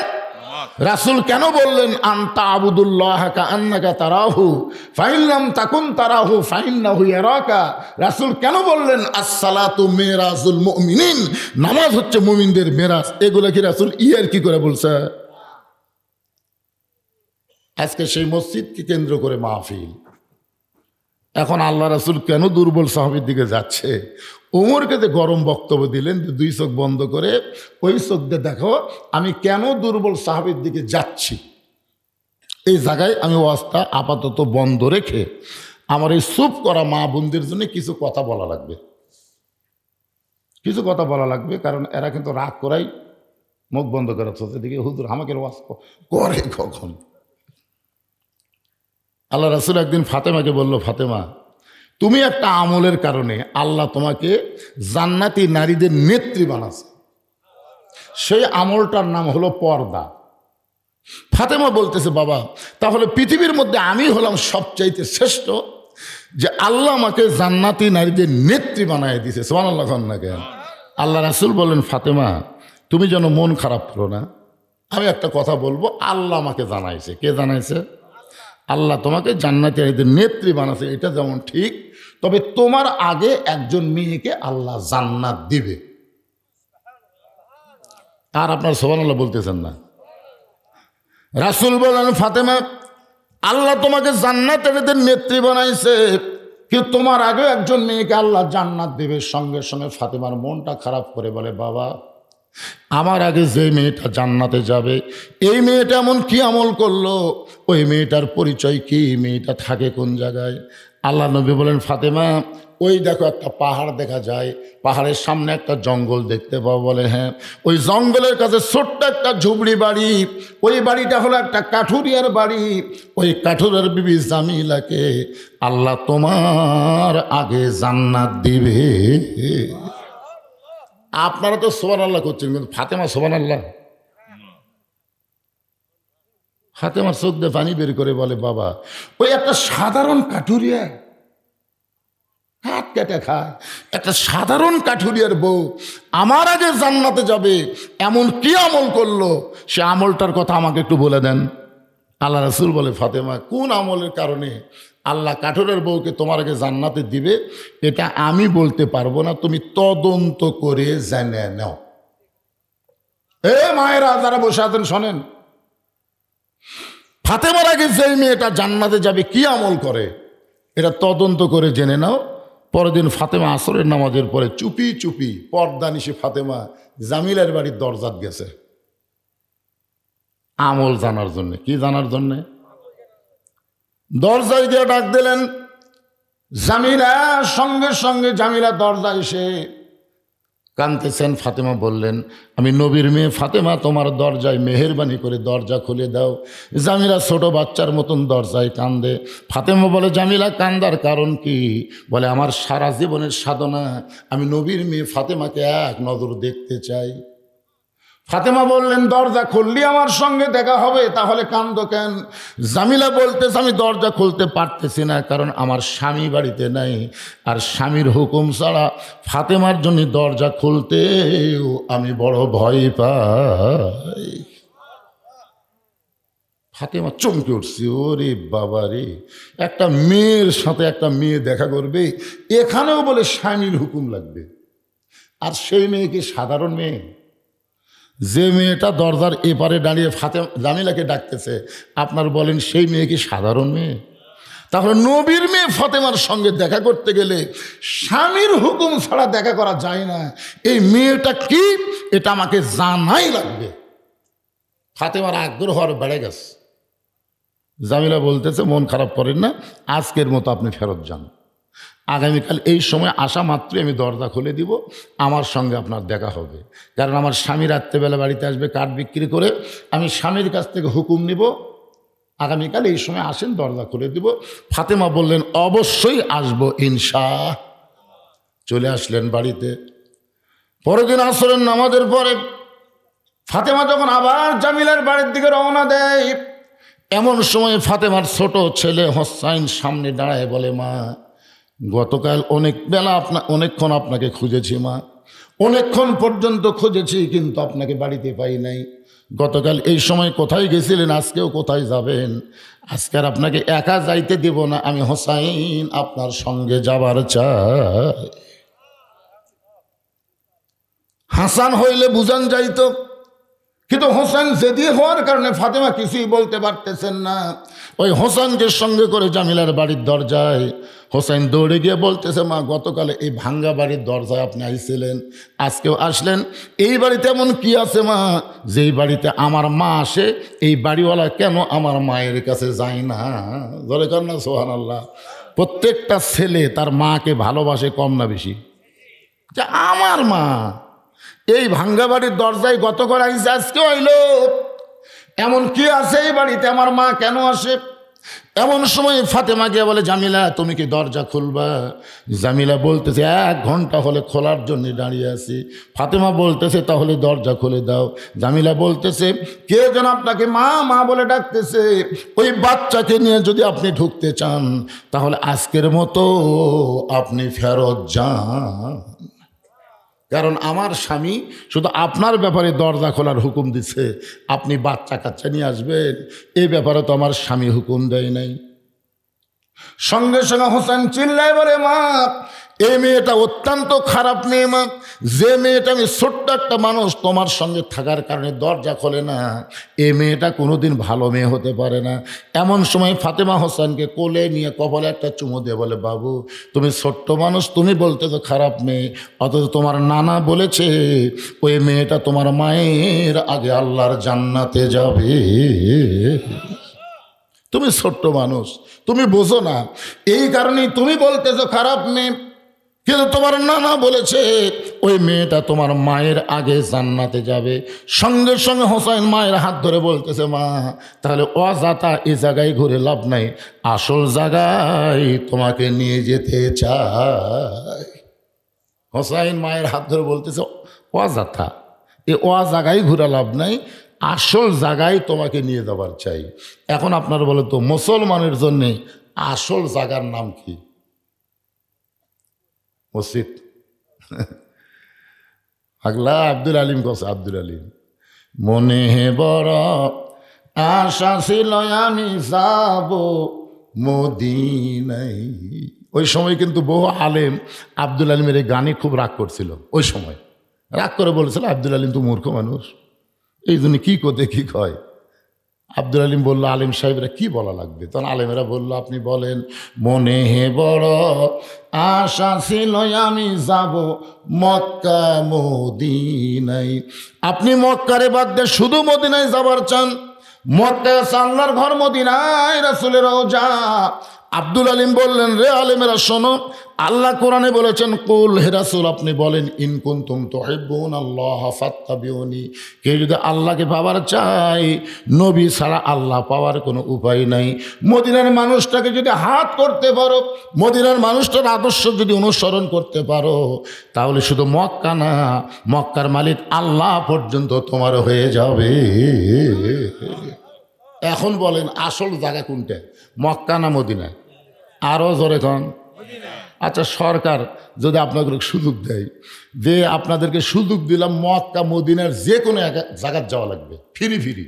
রাসূল কেন বললেন আনতা আবুদুল্লাহ কাআন্নাকা তারাহু ফাইল্লাম তাকুন তারাহু ফাইন্নাহু ইয়ারাকা? রাসূল কেন বললেন আসসালাতু মিরাজুল মুমিনিন, নামাজ হচ্ছে মুমিনদের মেরাজ? এগুলো কি রাসূল ইয়ার কি করে বলছে? আজকে সেই মসজিদকে কেন্দ্র করে মাহফিল। এখন আল্লাহ রাসূল কেন দুর্বল সাহাবীর দিকে যাচ্ছে? ওমরকে যে গরম বক্তব্য দিলেন, দুই চোখ বন্ধ করে ওই চোখ দিয়ে দেখো আমি কেন দুর্বল সাহাবীর দিকে যাচ্ছি। এই জায়গায় আমি ওয়াজটা আপাতত বন্ধ রেখে আমার এই চুপ করা মা বোনদের জন্য কিছু কথা বলা লাগবে, কিছু কথা বলা লাগবে। কারণ এরা কিন্তু রাগ করাই মুখ বন্ধ করে চলছে। দিকে হুজুর আমাকে ওয়াজ করে কখন? আল্লাহ রাসূল একদিন ফাতেমাকে বলল, ফাতেমা তুমি একটা আমলের কারণে আল্লাহ তোমাকে জান্নাতি নারীদের নেত্রী বানাচ্ছে, সেই আমলটার নাম হলো পর্দা। ফাতেমা বলতেছে, বাবা তাহলে পৃথিবীর মধ্যে আমি হলাম সবচাইতে শ্রেষ্ঠ, যে আল্লাহ আমাকে জান্নাতি নারীদের নেত্রী বানায় দিয়েছে। সুবহানাল্লাহ না কেন? আল্লাহ রাসূল বলেন, ফাতেমা তুমি যেন মন খারাপ করো না, আমি একটা কথা বলবো, আল্লাহ আমাকে জানাইছে। কে জানাইছে? আল্লাহ তোমাকে জান্নাতি নারীদের নেত্রী বানাচ্ছে, এটা যেমন ঠিক, তবে তোমার আগে একজন মেয়েকে আল্লাহ জান্নাত দিবে। আর আপনার সুবহানাল্লাহ বলতেছেন না? রাসূল বলেন, ফাতেমা আল্লাহ তোমাকে জান্নাতের নেত্রী বানাইছে, কিন্তু তোমার আগে একজন মেয়েকে আল্লাহ জান্নাত দিবে। সঙ্গে সঙ্গে ফাতেমার মনটা খারাপ করে বলে, বাবা আমার আগে যে মেয়েটা জান্নাতে যাবে, এই মেয়েটা এমন কি আমল করলো, ওই মেয়েটার পরিচয় কি, মেয়েটা থাকে কোন জায়গায়? আল্লাহ নবী বলেন, ফাতেমা ওই দেখো একটা পাহাড় দেখা যায়, পাহাড়ের সামনে একটা জঙ্গল দেখতে পাও? বলে হ্যাঁ। ওই জঙ্গলের কাছে ছোট্ট একটা ঝুপড়ি বাড়ি, ওই বাড়িটা হলো একটা কাঠুরিয়ার বাড়ি। ওই কাঠুরিয়ার বিবি জামিলাকে আল্লাহ তোমার আগে জান্নাত দিবে। আপনারা তো সুবহানাল্লাহ করছেন, কিন্তু ফাতেমা সুবহানাল্লাহ? ফাতেমার চোখ দিয়ে পানি বের করে বলে, বাবা ওই একটা সাধারণ কাঠুরিয়া, হাত কেটে খায়, একটা সাধারণ কাঠুরিয়ার বউ আমার আগে জান্নাতে যাবে, এমন কি আমল করলো, সে আমলটার কথা আমাকে একটু বলে দেন। আল্লাহ রাসূল বলে, ফাতেমা কোন আমলের কারণে আল্লাহ কাঠুরের বউকে তোমার আগে জান্নাতে দিবে এটা আমি বলতে পারবো না, তুমি তদন্ত করে জেনে নাও। এ মায়েরা যারা বসে আছেন শোনেন, ফাতেমার আগে যেই মেয়েটা জান্নাতে যাবে কি আমল করে এটা তদন্ত করে জেনে নাও। পরের দিন ফাতেমা আসরের নামাজের পরে চুপি চুপি পর্দা নিশে ফাতেমা জামিলার বাড়ির দরজাত গেছে আমল জানার জন্যে। কি জানার জন্যে? দরজায় দিয়ে ডাক দিলেন জামিলা, সঙ্গে সঙ্গে জামিলা দরজা এসে কাঁদতেছেন। ফাতেমা বললেন, আমি নবীর মেয়ে ফাতেমা, তোমার দরজায় মেহেরবানি করে দরজা খুলে দাও। জামিলা ছোট বাচ্চার মতন দরজায় কান্দে। ফাতেমা বলে, জামিলা কান্দার কারণ কি? বলে, আমার সারা জীবনের সাধনা, আমি নবীর মেয়ে ফাতেমাকে এক নজর দেখতে চাই। ফাতেমা বললেন, দরজা খুললি আমার সঙ্গে দেখা হবে, তাহলে কান্দো কেন? জামিলা বলতেছে, আমি দরজা খুলতে পারতেছি না, কারণ আমার স্বামী বাড়িতে নাই, আর স্বামীর হুকুম ছাড়া ফাতেমার জন্য দরজা খুলতেও আমি বড় ভয় পাই। ফাতেমা চমকে উঠছে, ওরে বাবা রে, একটা মেয়ের সাথে একটা মেয়ে দেখা করবে, এখানেও বলে স্বামীর হুকুম লাগবে, আর সেই মেয়ে কি সাধারণ মেয়ে? যে মেয়েটা দরজার এপারে দাঁড়িয়ে জামিলাকে ডাকতেছে, আপনার বলেন সেই মেয়ে কি সাধারণ মেয়ে? তাহলে নবীর মেয়ে ফাতেমার সঙ্গে দেখা করতে গেলে স্বামীর হুকুম ছাড়া দেখা করা যায় না। এই মেয়েটা কি এটা আমাকে জানাই লাগবে। ফাতেমার আগ্রহ আর বেড়ে গেছে। জামিলা বলতেছে, মন খারাপ করেন না, আজকের মতো আপনি ফেরত যান, আগামীকাল এই সময় আসা মাত্রই আমি দরজা খুলে দিব, আমার সঙ্গে আপনার দেখা হবে। কারণ আমার স্বামী রাত্রেবেলা বাড়িতে আসবে কাঠ বিক্রি করে, আমি স্বামীর কাছ থেকে হুকুম নিব, আগামীকাল এই সময় আসেন, দরজা খুলে দিব। ফাতেমা বললেন অবশ্যই আসবো ইনশা। চলে আসলেন বাড়িতে। পরের দিন আসরের নামাজের পরে ফাতেমা যখন আবার জামিলার বাড়ির দিকে রওনা দেয়, এমন সময় ফাতেমার ছোট ছেলে হোসাইন সামনে দাঁড়ায় বলে, মা গতকাল অনেক বেলা অনেকক্ষণ আপনাকে খুঁজেছি মা, অনেকক্ষণ পর্যন্ত খুঁজেছি, কিন্তু আপনাকে বাড়িতে পাই নাই। গতকাল এই সময় কোথায় গেছিলেন, আজকেও কোথায় যাবেন? আজকে আর আপনাকে একা যাইতে দেব না, আমি হোসাইন আপনার সঙ্গে যাবার চাই। হাসান হইলে বুঝান যাইতো, কিন্তু হোসেন জেদি হওয়ার কারণে ফাতেমা কিছুই বলতে পারতেছেন না। ওই হোসেনকে সঙ্গে করে জামিলার বাড়ির দরজায় হোসেন দৌড়ে গিয়ে বলতেছে, মা গতকালে এই ভাঙ্গা বাড়ির দরজায় আপনি আইছিলেন, আজকেও আসলেন, এই বাড়িতে এমন কি আছে মা, যেই বাড়িতে আমার মা আসে এই বাড়িওয়ালা কেন আমার মায়ের কাছে যায় না? ধরে কর না সুবহানাল্লাহ। প্রত্যেকটা ছেলে তার মাকে ভালোবাসে কম না বেশি? যে আমার মা এই ভাঙ্গা বাড়ির দরজায় গতকাল আইসে, আজকেও আইলো, এমন কি আছে এই বাড়িতে, আমার মা কেন আসে? এমন সময় ফাতেমা গিয়ে বলে, জামিলা তুমি কি দরজা খুলবা? জামিলা বলতেছে 1 ঘন্টা হলে খোলার জন্য দাঁড়িয়ে আছি। ফাতেমা বলতেছে তাহলে দরজা খুলে দাও। জামিলা বলতেছে, কে যেন আপনাকে মা মা বলে ডাকতেছে, ওই বাচ্চাকে নিয়ে যদি আপনি ঢুকতে চান তাহলে আজকের মতো আপনি ফেরত যান, কারণ আমার স্বামী শুধু আপনার ব্যাপারে দরজা খোলার হুকুম দিচ্ছে, আপনি বাচ্চা কাচ্চা নিয়ে আসবেন এই ব্যাপারে তো আমার স্বামী হুকুম দেয় নাই। সঙ্গে সঙ্গে হোসেন চিল্লায় বলে, মা এই মেয়েটা অত্যন্ত খারাপ মেয়ে মা, যে মেয়েটা আমি ছোট্ট একটা মানুষ তোমার সঙ্গে থাকার কারণে দরজা খোলে না, এই মেয়েটা কোনোদিন ভালো মেয়ে হতে পারে না। এমন সময় ফাতেমা হোসেনকে কোলে নিয়ে কপালে একটা চুমু দিয়ে বলে, বাবু তুমি ছোট্ট মানুষ, তুমি বলতে তো খারাপ মেয়ে, অথচ তোমার নানা বলেছে ওই মেয়েটা তোমার মায়ের আগে আল্লাহর জান্নাতে যাবে। তুমি ছোট্ট মানুষ, তুমি বোঝো না, এই কারণেই তুমি বলতেছো খারাপ মেয়ে, কিন্তু তোমার নানা বলেছে ওই মেয়েটা তোমার মায়ের আগে জান্নাতে যাবে। সঙ্গে সঙ্গে হোসেন মায়ের হাত ধরে বলতেছে, মা তাহলে অযথা এই জায়গায় ঘুরে লাভ নাই, আসল জায়গায় তোমাকে নিয়ে যেতে চাই। হোসেন মায়ের হাত ধরে বলতেছে, অযথা এ জায়গায় ঘুরে লাভ নাই, আসল জায়গায় তোমাকে নিয়ে যাবার চাই। এখন আপনারা বলে তো মুসলমানের জন্যে আসল জায়গার নাম কি? মসজিদ। আগলা আব্দুল আলিম কছে, আব্দুল আলিম মনে বড় আশা ছিল আমি যাব মদিনায়। ওই সময় কিন্তু বহু আলেম আব্দুল আলিমের এই গানে খুব রাগ করছিল। ওই সময় রাগ করে বলেছিল, আব্দুল আলিম তো মূর্খ মানুষ, এই জন্য কী করতে কী কয়। আব্দুল আলিম বলল, আলিম সাহেবরা কি বলা লাগবে? তখন আলেমেরা বলল, আপনি বলেন, মনে বড় আশা ছিল আমি যাব মক্কা মদিনায়। আপনি মক্কারে বাদ দিয়ে শুধু মদিনায় যাবার চান? মক্কায় আল্লাহর ঘর, মদিনায় রাসূলের রওজা। আব্দুল আলিম বললেন, রে আলেমেরা শোনো, আল্লাহ কোরআনে বলেছেন, কুল হে রাসূল আপনি বলেন, ইন কুনতুম তুহিব্বুনাল্লাহ ফাত্তাবিউনি, কেউ যদি আল্লাহকে পাওয়ার চায় নবী ছাড়া আল্লাহ পাওয়ার কোনো উপায় নাই। মদিনার মানুষটাকে যদি হাত করতে পারো, মদিনার মানুষটার আদর্শ যদি অনুসরণ করতে পারো, তাহলে শুধু মক্কা না, মক্কার মালিক আল্লাহ পর্যন্ত তোমার হয়ে যাবে। এখন বলেন আসল জায়গা কোনটা, মক্কা না মদিনা? আরও জোরে কন। আচ্ছা, সরকার যদি আপনাদের সুযোগ দেয়, যে আপনাদেরকে সুযোগ দিলাম মক্কা মদিনার যে কোনো জায়গায় যাওয়া লাগবে ফিরি ফিরি,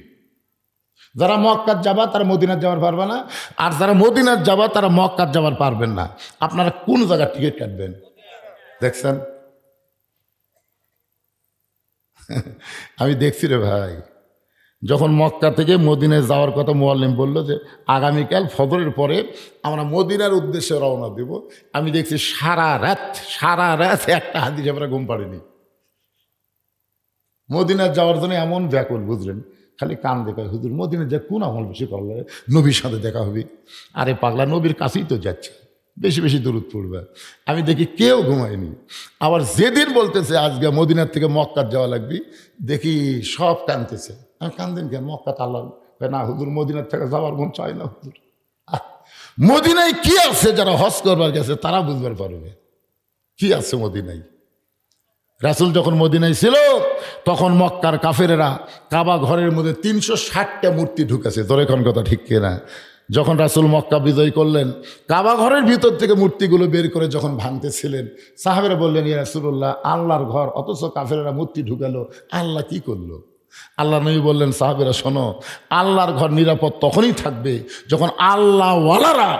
যারা মক্কার যাবা তারা মদিনার যাওয়ার পারবে না, আর যারা মদিনার যাবা তারা মক্কার যাওয়ার পারবেন না, আপনারা কোন জায়গার টিকিট কাটবেন? দেখছেন, আমি দেখছি রে ভাই, যখন মক্কা থেকে মদিনায় যাওয়ার কথা মুআল্লিম বলল যে আগামীকাল ফজরের পরে আমরা মদিনার উদ্দেশ্যে রওনা দেব, আমি দেখছি সারা রাত একটা হাদিস আমরা ঘুম পাড়িনি। মদিনার যাওয়ার জন্য এমন ব্যাকুল, বুঝলেন, খালি কান দেখা, হুজুর মদিনার যা কোন আমল বেশি করলে নবীর সাথে দেখা হবে। আরে পাগলা, নবীর কাছেই তো যাচ্ছে, বেশি বেশি দরুদ পড়বে। আমি দেখি কেউ ঘুমায়নি। আবার যেদিন বলতেছে আজকে মদিনার থেকে মক্কা যাওয়া লাগবে, দেখি সব কাঁদতেছে। আমি কান্দেন কেন? মক্কা তো আল্লাহ না হুজুর মদিনার থেকে যাওয়ার মন চায় না হুজুর। মদিনায় কি আছে যারা হজ করবার গেছে তারা বুঝবার পারবে কি আছে মদিনায়। রাসূল যখন মদিনায় ছিল তখন মক্কার কাফেরেরা কাবা ঘরের মধ্যে 360টা মূর্তি ঢুকেছে, তোর এখন কথা ঠিক কিনা? যখন রাসূল মক্কা বিজয় করলেন কাবা ঘরের ভিতর থেকে মূর্তিগুলো বের করে যখন ভাঙতেছিলেন, সাহাবেরা বললেন ইয়া রাসূলুল্লাহ, আল্লাহর ঘর অথচ কাফেরেরা মূর্তি ঢুকালো, আল্লাহ কি করলো? আল্লাহ নবী বললেন, সাহাবেরা শোনো, আল্লাহর ঘর নিরাপদ তখনই থাকবে যখন আল্লাহওয়ালারা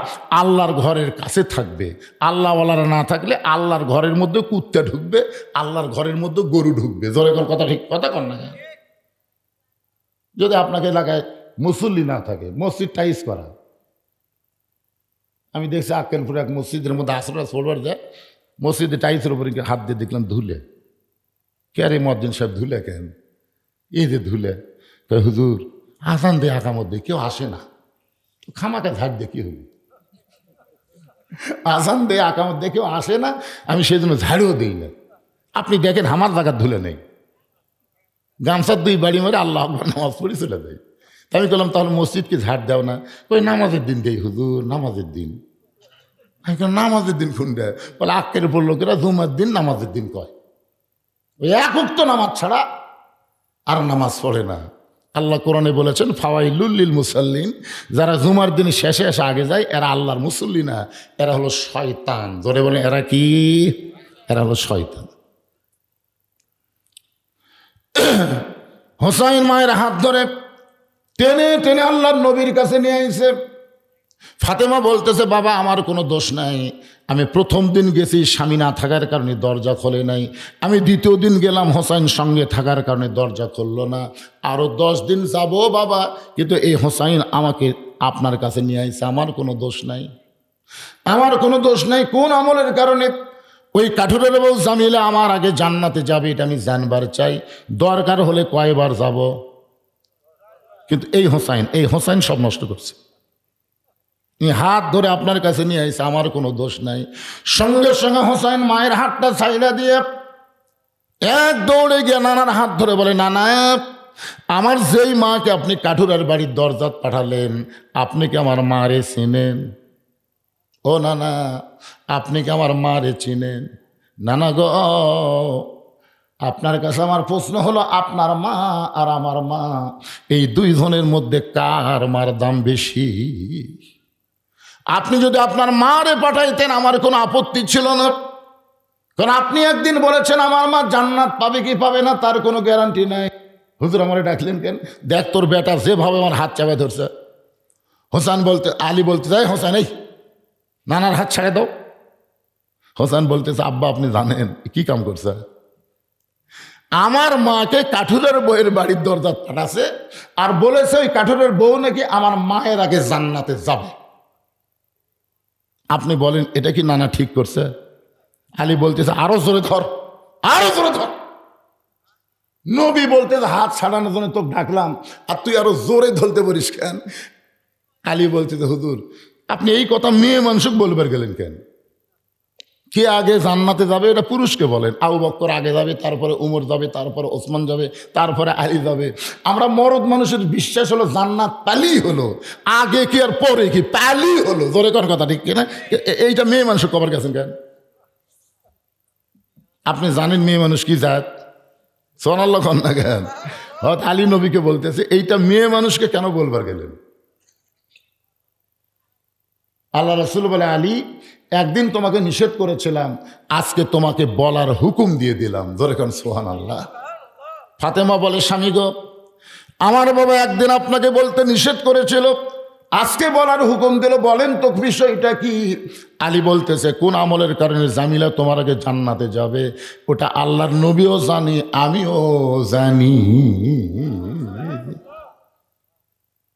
আল্লাহর ঘরের কাছে থাকবে। আল্লাহওয়ালারা না থাকলে আল্লাহর ঘরের মধ্যে কুত্তা ঢুকবে, আল্লাহর ঘরের মধ্যে গরু ঢুকবে। জোরে কোন কথা ঠিক কথা কর না? যদি আপনাকে এলাকায় মুসল্লি না থাকে, মসজিদ টাইস করা, আমি দেখছি আক্কেলপুরে এক মসজিদের মধ্যে আসরা পড়বার যায়, মসজিদে টাইসের উপরে হাত দিয়ে দেখলাম ধুলে। কে রে মদ্দিন সাহেব, ধুলে কেন? এই যে ধুলে, হুজুর আসান দিয়ে আকামত দিয়ে কেউ আসে না, খামাকে ঝাড় দিয়ে কি হবে? আসান দিয়ে আকামত দিয়ে কেউ আসে না, আমি সেই জন্য ঝাড়িও দিই না। আপনি দেখেন আমার জায়গার ধুলে নেই, গামছার 2 বাড়ি মারে আল্লাহ আকবার নামাজ পড়ে চলে যায়। তাই আমি বললাম তাহলে মসজিদকে ঝাড় দাও না? ওই নামাজের দিন দেই হুজুর, নামাজের দিন। আমি নামাজের দিন খুন্ডে বলে আক্কের উপর লোকেরা জুমার দিন নামাজের দিন কয়, ওই এক উক্ত নামাজ ছাড়া আর নামাজ পড়ে না। আল্লাহ কোরআনে বলেছেন ফাওয়াইলুল লিল মুসাল্লিন, যারা জুমার দিন শেষে এসে আগে যায় এরা আল্লাহর মুসল্লি না, এরা হলো শয়তান। ধরে বলে এরা কি? এরা হলো শয়তান। হোসাইন মায়ের হাত ধরে টেনে টেনে আল্লাহর নবীর কাছে নিয়ে আইছে। ফাতেমা বলতেছে, বাবা আমার কোনো দোষ নাই, আমি প্রথম দিন গেছি স্বামী না থাকার কারণে দরজা খোলে নাই, আমি দ্বিতীয় দিন গেলাম হোসাইন সঙ্গে থাকার কারণে দরজা খুললো না, আরও 10 দিন যাবো বাবা, কিন্তু এই হোসাইন আমাকে আপনার কাছে নিয়ে আইছে, আমার কোনো দোষ নাই, আমার কোনো দোষ নাই। কোন আমলের কারণে? ওই কাঠুরের বউ জামিলা আমার আগে জান্নাতে যাবে এটা আমি জানবার চাই, দরকার হলে কয়বার যাব। কিন্তু এই হোসাইন সব নষ্ট করছে। হাত ধরে আপনার কাছে নিয়ে আইছে, আমার কোনো দোষ নাই। সঙ্গে সঙ্গে হোসাইন মায়ের হাতটা ছাইড়া দিয়ে এক দৌড়ে গিয়ে নানার হাত ধরে বলে, নানা আমার যেই মাকে আপনি কাঠুরার বাড়ির দরজাত পাঠালেন, আপনি কি আমার মারে চিনেন? ও নানা, আপনি কি আমার মারে চিনেন? নানা গো, আপনার কাছে আমার প্রশ্ন হলো, আপনার মা আর আমার মা এই 2 জনের মধ্যে কার মার দাম বেশি? আপনি যদি আপনার মারে পাঠাইতেন আমার কোনো আপত্তি ছিল না, কারণ আপনি একদিন বলেছেন আমার মা জান্নাত পাবে কি পাবে না তার কোনো গ্যারান্টি নাই। হুজুর আমারে ডাকলেন কেন? দেখ তোর বেটা যেভাবে আমার হাত চাপে ধরছে। আলী বলতে চাই, হোসেন এই নানার হাত ছেড়ে দাও। হোসেন বলতেছে, আব্বা আপনি জানেন কি কাম করছে? আমার মাকে কাঠুরের বউয়ের বাড়ির দরজা পাঠাছে আর বলেছে ওই কাঠুরের বউ নাকি আমার মায়ের আগে জান্নাতে যাবে। আপনি বলেন এটা কি নানা ঠিক করছে? আলী বলতেছে, আরো জোরে ধর, আরো জোরে ধর। নবী বলতেছে, হাত ছাড়ানোর জন্য তোকে ডাকলাম আর তুই আরো জোরে ধরতে পারিস কেন? আলী বলতেছে, হুজুর আপনি এই কথা মেয়ে মানুষকে বলবার গেলেন কেন? কে আগে জান্নাতে যাবে এটা পুরুষকে বলেন। আবু বকর আগে যাবে, তারপরে উমর যাবে, তারপরে ওসমান যাবে, তারপরে আলী যাবে। আমরা মরদ মানুষের বিশ্বাস হলো জান্নাত পালি হলো, আগে কি আর পরে কি পালি হলো। জোরে কোন কথা ঠিক কিনা? এইটা মেয়ে মানুষ কবার গেছেন কেন? আপনি জানেন মেয়ে মানুষ কি জাত? সোনাল্লাহ কন্যা কেন? হয়তো আলী নবীকে বলতেছে এইটা মেয়ে মানুষকে কেন বলবার গেলেন? আল্লাহ রাসূল বলে, আলী একদিন তোমাকে নিষেধ করেছিলাম, আজকে তোমাকে বলার হুকুম দিয়ে দিলাম। ধরে কোন সুবহানাল্লাহ। ফাতেমা বলে, স্বামী গো, আমার বাবা একদিন আপনাকে বলতে নিষেধ করেছিল, আজকে বলার হুকুম দিল, বলেন তো বিষয়টা কি? আলী বলতেছে, কোন আমলের কারণে জামিলা তোমার আগে জান্নাতে যাবে ওটা আল্লাহর নবীও জানি, আমিও জানি।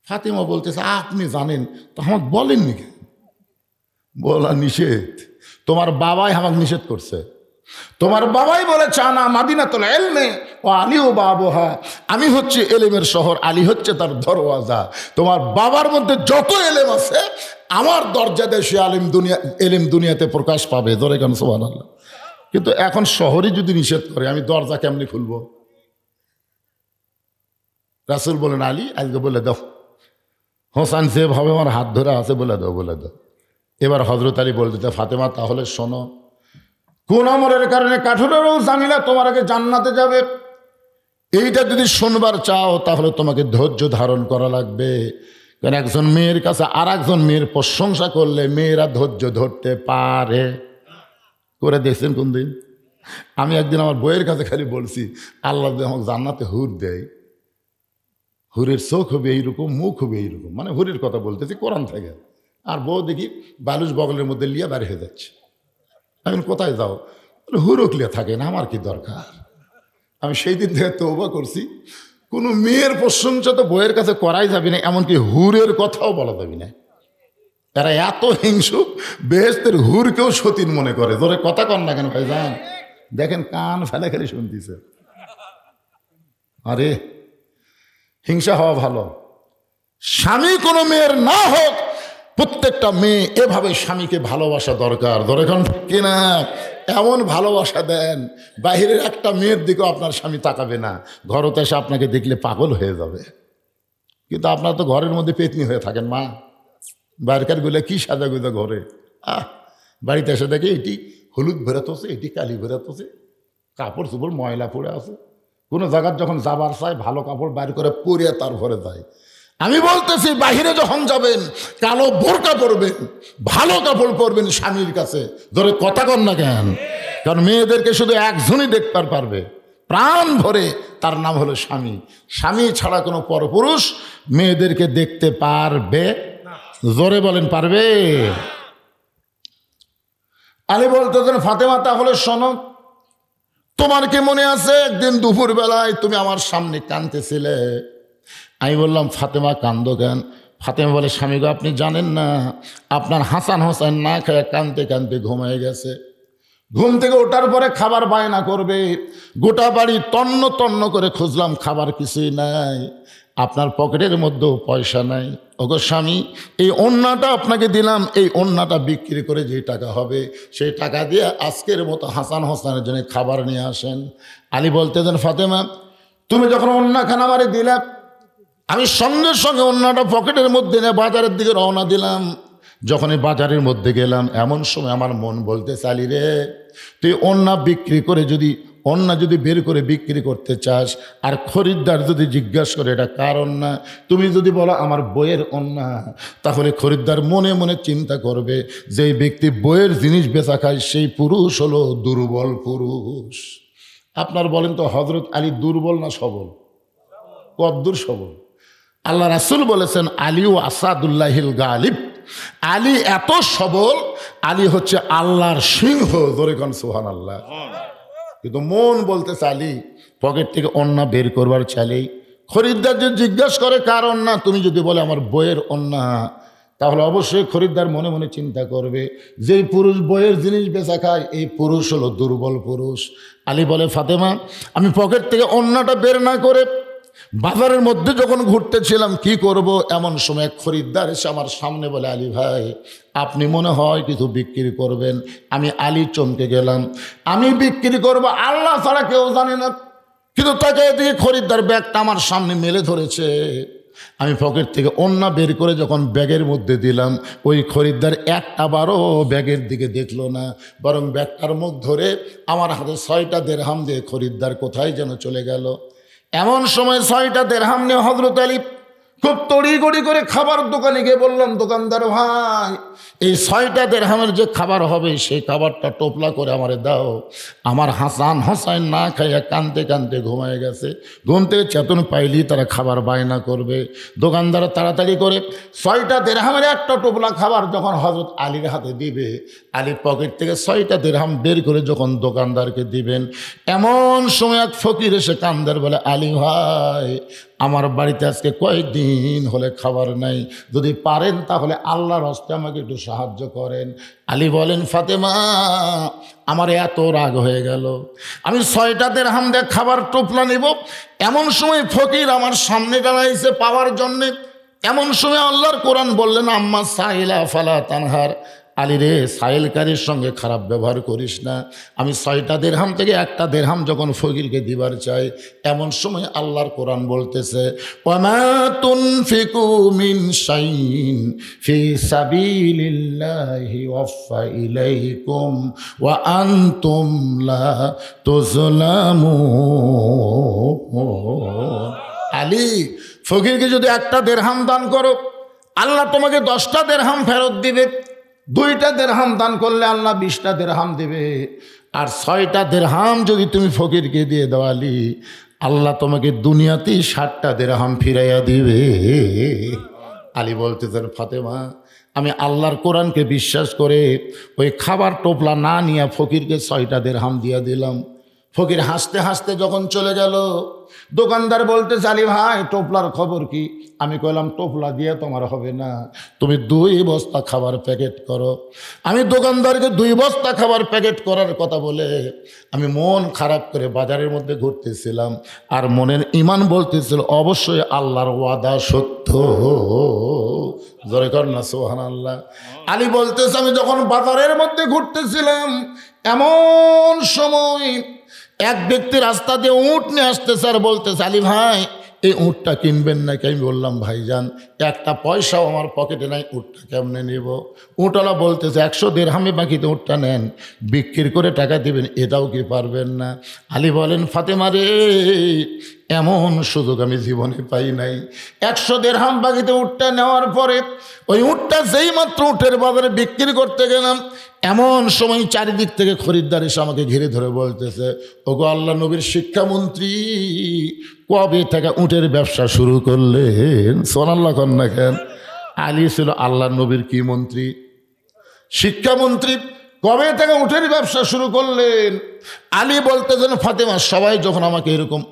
ফাতেমা বলতেছে, আপনি জানেন তো আমাকে বলেননি কেন? বলা নিষেধ, তোমার বাবাই আমাকে নিষেধ করছে। তোমার বাবাই বলেছে আনা মাদিনাতুল ইলমি ওয়া আলী ও বাবুহা, আমি হচ্ছে এলেমের শহর, আলী হচ্ছে তার দরওয়াজা। তোমার বাবার মধ্যে যত এলেম আছে আমার দরজা দিয়ে সে এলেম দুনিয়াতে প্রকাশ পাবে। ধরে কেন সুবহানাল্লাহ। কিন্তু এখন শহরে যদি নিষেধ করে আমি দরজা কেমনি খুলবো? রাসূল বলেন, আলী আজকে বলে দাও হোসেন যেভাবে আমার হাত ধরে আছে বলে দাও, বলে দাও। এবার হজরত আলী বলতে, ফাতেমা তাহলে শোনো, কোন আমলের কারণে কাঠুরেরও জামিলা তোমার আগে জান্নাতে যাবে, এইটা যদি শুনবার চাও তাহলে তোমাকে ধৈর্য ধারণ করা লাগবে। কারণ একজন মেয়ের কাছে আর একজন মেয়ের প্রশংসা করলে মেয়েরা ধৈর্য ধরতে পারে। করে দেখছেন কোন দিন? আমি একদিন আমার বইয়ের কাছে খালি বলছি, আল্লাহ যদি আমাকে জান্নাতে হুর দেয়, হুরের চোখ হবে এইরকম, মুখ হবে এইরকম, মানে হুরের কথা বলতেছি কোরআন থেকে। আর বউ দেখি বালুচ বগলের মধ্যে লিয়ে বের হয়ে যাচ্ছে। এখন কোথায় যাও? হুরক লিয়ে থাকে না, আমার কি দরকার? আমি সেই দিন থেকে তওবা করছি, কোনো মেয়ের প্রশংসা তো বইয়ের কাছে করাই যাবে না, এমনকি হুরের কথাও বলা যাবে না। তারা এত হিংসুক, বেহেশতের হুরকেও সতীন মনে করে। ধরে কথা কন না কেন ভাই যান? দেখেন কান ফেলে খালি শুনতেছে। আরে হিংসা হওয়া ভালো। স্বামী কোনো মেয়ের না হোক, প্রত্যেকটা মেয়ে এভাবে স্বামীকে ভালোবাসা দরকার। ধরে এখন কিনা এমন ভালোবাসা দেন, বাহিরের একটা মেয়ের দিকেও আপনার স্বামী তাকাবে না, ঘরতে এসে আপনাকে দেখলে পাগল হয়ে যাবে। কিন্তু আপনার তো ঘরের মধ্যে পেতনি হয়ে থাকেন মা, বাইরকার গুলো কি সাজা গুজা ঘরে, বাড়িতে এসে দেখে এটি হলুদ বেরোতেছে, এটি কালি বেরোতেছে, কাপড় চোপড় ময়লা পড়ে আছে। কোনো জায়গার যখন যাবার চায় ভালো কাপড় বাইর করে পরিয়ে তার ঘরে যায়। আমি বলতেছি বাহিরে যখন যাবেন কালো বোরকা পরবেন, ভালো কাপড় পরবেন স্বামীর কাছে। ধরে কথা কন না কেন? কারণ মেয়েদেরকে শুধু একজনই দেখতে পারবে প্রাণ ভরে, তার নাম হলো স্বামী। স্বামী ছাড়া কোনো পরপুরুষ মেয়েদেরকে দেখতে পারবে? জোরে বলেন পারবে? আলী বলতেছেন, ফাতেমা তাহলে শোনো, তোমার কি মনে আছে একদিন দুপুর বেলায় তুমি আমার সামনে কাঁদতেছিলে? আমি বললাম, ফাতেমা কান্দো কেন? ফাতেমা বলে, স্বামী গো, আপনি জানেন না আপনার হাসান হোসেন না খেয়ে কাঁদতে কাঁদতে ঘুমিয়ে গেছে। ঘুম থেকে ওঠার পরে খাবার বায়না করবে, গোটা বাড়ি তন্ন তন্ন করে খুঁজলাম, খাবার কিছুই নাই, আপনার পকেটের মধ্যেও পয়সা নাই। ওগো স্বামী, এই ওন্নাটা আপনাকে দিলাম, এই ওন্নাটা বিক্রি করে যে টাকা হবে সেই টাকা দিয়ে আজকের মতো হাসান হোসেনের জন্য খাবার নিয়ে আসেন। আলী বলতেছেন, ফাতেমা তুমি যখন ওন্নাখানা আমারে দিলে, আমি সঙ্গে সঙ্গে ওন্নাটা পকেটের মধ্যে নিয়ে বাজারের দিকে রওনা দিলাম। যখনই বাজারের মধ্যে গেলাম, এমন সময় আমার মন বলতে, চালি রে, তুই ওন্না বিক্রি করে যদি ওন্না যদি বের করে বিক্রি করতে চাস, আর খরিদ্দার যদি জিজ্ঞাসা করে এটা কার ওন্না, তুমি যদি বলো আমার বইয়ের ওন্না, তাহলে খরিদ্দার মনে মনে চিন্তা করবে যে ব্যক্তি বইয়ের জিনিস বেচা খায় সেই পুরুষ হলো দুর্বল পুরুষ। আপনার বলেন তো হজরত আলী দুর্বল না সবল? কদ্দুর সবল? আল্লাহ রাসূল বলেছেন, আলী ও আসাদুল্লাহিল গালিব, আলী এত সবল, আলী হচ্ছে আল্লাহর সিংহ। ধরে কোন সুবহানাল্লাহ। কিন্তু মন বলতেছে আলী পকেট থেকে অন্না বের করবার চাইলেই খরিদ্দার যে জিজ্ঞাসা করে কার অন্না, তুমি যদি বলে আমার বইয়ের অন্না, তাহলে অবশ্যই খরিদ্দার মনে মনে চিন্তা করবে যেই পুরুষ বইয়ের জিনিস বেচা খায় এই পুরুষ হলো দুর্বল পুরুষ। আলী বলে, ফাতেমা আমি পকেট থেকে অন্যটা বের না করে বাজারের মধ্যে যখন ঘুরতেছিলাম কি করব, এমন সময় খরিদ্দার এসে আমার সামনে বলে, আলী ভাই আপনি মনে হয় কিছু বিক্রি করবেন। আমি আলী চমকে গেলাম, আমি বিক্রি করব আল্লাহ ছাড়া কেউ জানে না। কিন্তু তাকে এদিকে খরিদ্দার ব্যাগটা আমার সামনে মেলে ধরেছে। আমি পকেট থেকে ওন্না বের করে যখন ব্যাগের মধ্যে দিলাম, ওই খরিদ্দার একটা বারও ব্যাগের দিকে দেখলো না, বরং ব্যাগটার মুখ ধরে আমার হাতে 6টা দেরহাম দিয়ে খরিদ্দার কোথায় যেন চলে গেল। এমন সময় 6টা দেরহাম নিয়ে হযরত আলী খুব তড়িঘড়ি করে খাবার দোকানে গিয়ে বললাম, দোকানদার ভাই এই 6টা দেরহামের যে খাবার হবে সেই খাবারটা টোপলা করে আমারে দাও। আমার হাসান হোসেন না খাইয়া কানতে কানতে ঘুমায় গেছে, ঘুম থেকে চেতন পাইলি তারা খাবার বায়না করবে। দোকানদার তাড়াতাড়ি করে 6টা দেরহামের একটা টোপলা খাবার যখন হযরত আলীর হাতে দিবে, আলী পকেট থেকে 6টা দেরহাম বের করে যখন দোকানদারকে দিবেন, এমন সময় এক ফকির এসে কান্দার বলে, আলী ভাই আমার বাড়িতে আজকে কয়েকদিন হলে খাবার নাই, যদি পারেন তাহলে আল্লাহর হস্তে আমাকে একটু সাহায্য করেন। আলী বলেন, ফাতেমা আমার এত রাগ হয়ে গেল, আমি 6টা দেরহাম দিয়ে খাবার টোপলা নিব, এমন সময় ফকির আমার সামনে দাঁড়াইছে পাওয়ার জন্যে। এমন সময় আল্লাহর কোরআন বললেন, আম্মা সাইলা ফালা তানহার, আলী রে, সাইলকারীর সঙ্গে খারাপ ব্যবহার করিস না। আমি 6টা দিরহাম থেকে একটা দিরহাম যখন ফকিরকে দিবার চাই, এমন সময় আল্লাহর কোরআন বলতেছে, ওয়ামা তুনফিকু মিন শাইইন ফি সাবিলিল্লাহি ওয়াফা ইলাইকুম ওয়া আনতুম লা তুজলামুন। আলী, ফকিরকে যদি একটা দিরহাম দান করো, আল্লাহ তোমাকে 10টা দিরহাম ফেরত দিবে। 2টা দিরহাম দান করলে আল্লাহ 20টা দিরহাম দেবে। আর 6টা দিরহাম যদি তুমি ফকিরকে দিয়ে দাও আলী, আল্লাহ তোমাকে দুনিয়াতেই 60টা দিরহাম ফিরাইয়া দিবে। আলী বলতেছেন, ফাতেমা, আমি আল্লাহর কোরআনকে বিশ্বাস করে ওই খাবার টোপলা না নিয়ে ফকিরকে 6টা দিরহাম দিয়ে দিলাম। ফকির হাসতে হাসতে যখন চলে গেল, দোকানদার বলতে, আলী ভাই, টোপলার খবর কি? আমি কইলাম, টোপলা দিয়ে তোমার হবে না, তুমি 2 বস্তা খাবার প্যাকেট করো। আমি দোকানদারকে 2 বস্তা খাবার প্যাকেট করার কথা বলে আমি মন খারাপ করে বাজারের মধ্যে ঘুরতেছিলাম, আর মনের ইমান বলতেছিল অবশ্যই আল্লাহর ওয়াদা সত্য। জোরে কর না সুবহানাল্লাহ। আলী বলতেছে, আমি যখন বাজারের মধ্যে ঘুরতেছিলাম, এমন সময় এক ব্যক্তি রাস্তা দিয়ে উট নিয়ে আসতেছে আর বলতেছে, আলী ভাই, এই উটটা কিনবেন নাকি? আমি বললাম, ভাইজান, একটা পয়সাও আমার পকেটে নাই, উটটা কেমনে নেব? উটওয়ালা বলতেছে, 100 দিরহামে বাকিতে উটটা নেন, বিক্রি করে টাকা দিবেন, এটাও কি পারবেন না? আলী বলেন, ফাতেমা রে, এমন সুযোগ আমি জীবনে পাই নাই। 100 দিরহাম বাকিতে উটটা নেওয়ার পরে ওই উটটা যেই মাত্র উটের বাজারে বিক্রি করতে গেলাম, এমন সময় চারিদিক থেকে খরিদ্দার এসে আমাকে ঘিরে ধরে বলতেছে, ওগো আল্লাহ নবীর শিক্ষামন্ত্রী, কবে থেকে উটের ব্যবসা শুরু করলেন? সুবহানাল্লাহ কন্যা কেন? আলী ছিল আল্লাহ নবীর কি মন্ত্রী? শিক্ষামন্ত্রী। কবে থেকে উটের ব্যবসা শুরু করলেন? আলী বলতেছেন, ফাতেমা, সবাই যখন আমাকে এরকম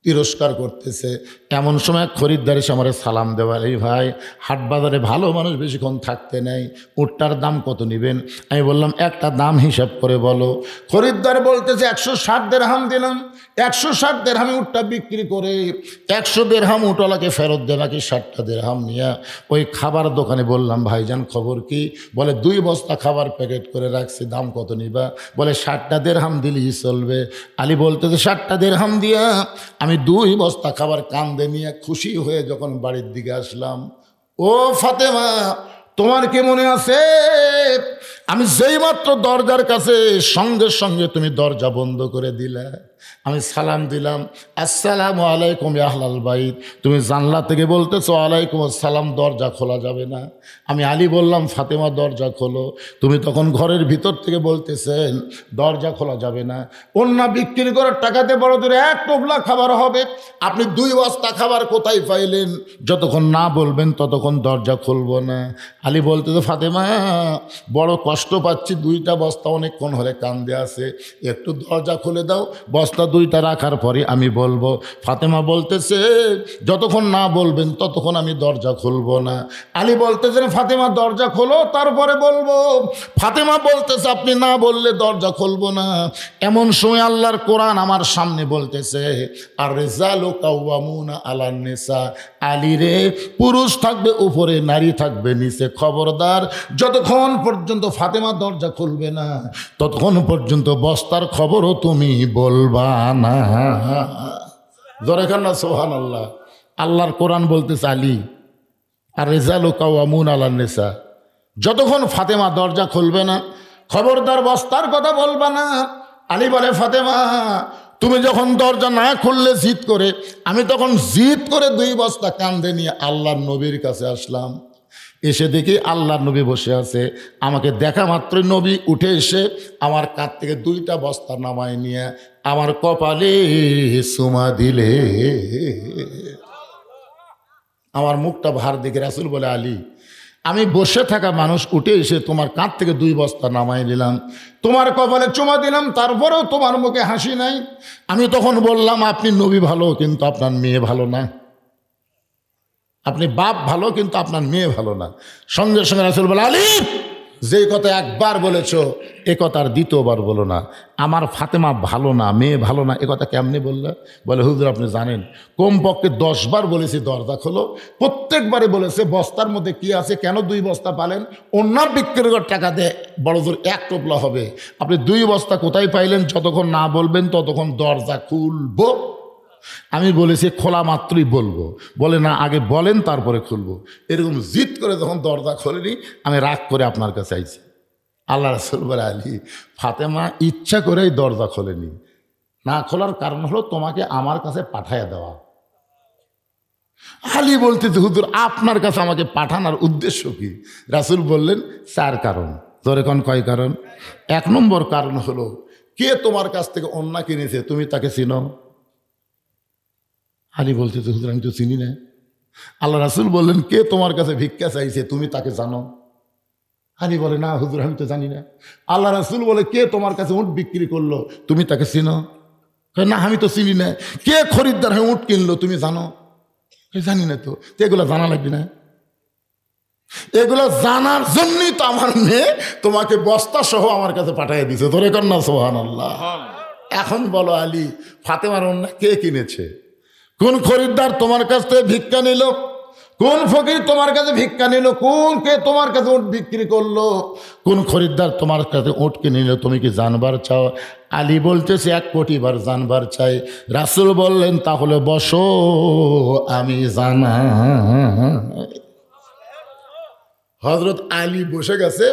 তিরস্কার করতেছে, এমন সময় খরিদ্দার এসে আমার সালাম দেওয়ার, এই ভাই, হাট বাজারে ভালো মানুষ বেশিক্ষণ থাকতে নেই, উটটার দাম কত নেবেন? আমি বললাম, একটা দাম হিসাব করে বলো। খরিদ্দার বলতেছে, 160 দিরহাম দিলাম। 160 দিরহামে উটটা বিক্রি করে 100 দিরহাম উটওয়ালাকে ফেরত দে, নাকি 60টা দিরহাম নিয়ে ওই খাবার দোকানে বললাম, ভাইজান খবর কি? বলে, 2 বস্তা খাবার প্যাকেট করে রাখছি, দাম কত নিবা? বলে, 60টা দিরহাম দিলেই চলবে। আলী বলতেছে, 60টা দিরহাম দিয়া আমি 2 বস্তা খাবার কান্দে নিয়ে খুশি হয়ে যখন বাড়ির দিকে আসলাম, ও ফাতেমা, তোমার কি মনে আছে, আমি যেই মাত্র দরজার কাছে, সঙ্গে সঙ্গে তুমি দরজা বন্ধ করে দিলে। আমি সালাম দিলাম, আসসালামু আলাইকুম ইয়া আহলাল বাইত। তুমি জানলা থেকে বলতেছো ওয়ালাইকুম আসসালাম, দরজা খোলা যাবে না। আমি আলী বললাম, ফাতেমা, দরজা খোলো। তুমি তখন ঘরের ভিতর থেকে বলতেছেন, দরজা খোলা যাবে না, অন্য বিক্রি করার টাকাতে বড় দূরে 1 টোপলা খাবার হবে, আপনি 2 বস্তা খাবার কোথায় পাইলেন? যতক্ষণ না বলবেন ততক্ষণ দরজা খুলবো না। আলী বলতেছে, ফাতেমা, বড় কষ্ট পাচ্ছি, 2টা বস্তা অনেকক্ষণ হলে কান্দে আছে, একটু দরজা খুলে দাও, বস্তা 2টা রাখার পরে আমি বলবো। ফাতেমা বলতেছে, যতক্ষণ না বলবেন ততক্ষণ আমি দরজা খুলবো না। আলী বলতেছেন, ফাতেমা, দরজা খোলো, তারপরে বলবো। ফাতেমা বলতেছে, আপনি না বললে দরজা খুলবো না। এমন সময় আল্লাহর কোরআন আমার সামনে বলতেছে, আর রিজালু কাওয়ামুনা আলান নিসা। আলী রে, পুরুষ থাকবে উপরে, নারী থাকবে নিচে, খবরদার, যতক্ষণ পর্যন্ত ফাতেমা দরজা খুলবে না ততক্ষণ পর্যন্ত বস্তার খবরও তুমি বলবা না। জোরে কান না সুবহানাল্লাহ। আল্লাহর কোরআন বলতেছে, আলী, আর রিজালু কাওয়ামুনা আলান নিসা, যতক্ষণ ফাতেমা দরজা খুলবে না, খবরদার বস্তার কথা বলবা না। আলী বলে, ফাতেমা, তুমি যখন দরজা না খুললে জিদ করে, আমি তখন জিদ করে 2 বস্তা কান্দে নিয়ে আল্লাহর নবীর কাছে আসলাম। এসে দেখি আল্লাহর নবী বসে আছে। আমাকে দেখা মাত্রই নবী উঠে এসে আমার কাঁধ থেকে 2টা বস্তা নামায় নিয়ে আমার কপালে চুমা দিলে। আমার মুখটা ভার দেখে রাসূল বলে, আলী, আমি বসে থাকা মানুষ উঠে এসে তোমার কাঁধ থেকে 2 বস্তা নামাই নিলাম, তোমার কপালে চুমা দিলাম, তারপরেও তোমার মুখে হাসি নাই। আমি তখন বললাম, আপনি নবী ভালো, কিন্তু আপনার মেয়ে ভালো না। আপনি বাপ ভালো, কিন্তু আপনার মেয়ে ভালো না। সঙ্গে সঙ্গে রাসূল বলে, আলী, যেই কথা একবার বলেছ এ কথা আর দ্বিতীয়বার বলো না। আমার ফাতেমা ভালো না, মেয়ে ভালো না, এ কথা কেমনে বললে? বলে হুজুর আপনি জানেন কমপক্ষে 10 বার বলেছি দরজা খোলো, প্রত্যেকবারে বলেছে বস্তার মধ্যে কি আছে, কেন 2 বস্তা পালেন, অন্য বিক্রি করে টাকা দেয় বড় জোর 1 টোপলা হবে, আপনি 2 বস্তা কোথায় পাইলেন, যতক্ষণ না বলবেন ততক্ষণ দরজা খুলবো। আমি বলেছি খোলা মাত্রই বলবো, বলে না আগে বলেন তারপরে খুলবো। এরকম জিদ করে যখন দরজা খোলেনি আমি রাগ করে আপনার কাছে আইছি। আল্লাহ রাসূল বলে আলী ফাতেমা ইচ্ছা করেই দরজা খোলেনি, না খোলার কারণ হলো তোমাকে আমার কাছে পাঠাইয়া দেওয়া। আলী বলতে হুজুর আপনার কাছে আমাকে পাঠানোর উদ্দেশ্য কি? রাসূল বললেন 4 কারণ। তোরে কোন কয় কারণ? 1 নম্বর কারণ হলো কে তোমার কাছ থেকে অন্যায় কিনেছে তুমি তাকে চিনো? আলী বলতে হুজুর আমি তো চিনি না। আল্লাহ রাসূল বললেন কে তোমার কাছে ভিক্ষা চাইছে তুমি তাকে জানো? আলী বলে না হুজুর আমি তো জানি না। আল্লাহ রাসূল বলে কে তোমার কাছে উট বিক্রি করলো তুমি তাকে চিনো? না আমি তো চিনি না। কে খরিদ্দার হয়ে উট কিনলো তুমি জানো? জানি না। তো এগুলো জানা লাগবে না? এগুলো জানার জন্যই তো আমার মেয়ে তোমাকে বস্তা সহ আমার কাছে পাঠিয়ে দিছে। ধরে কর না সুবহানাল্লাহ। এখন বলো আলী ফাতেমার অন্যায় কে কিনেছে? কোন খরিদ্দার তোমার কাছ থেকে ভিক্ষা নিল? কোন ফকির তোমার কাছে ভিক্ষা নিল? কোন কে তোমার কাছে উট বিক্রি করলো? কোন খরিদ্দার তোমার কাছে উট কিনে নিল? তুমি কি জানবার চাও? আলী বলতেছে 1 কোটি বার জানবার চাই। রাসূল বললেন তাহলে বসো আমি জানা। হযরত আলী বসে গেছে,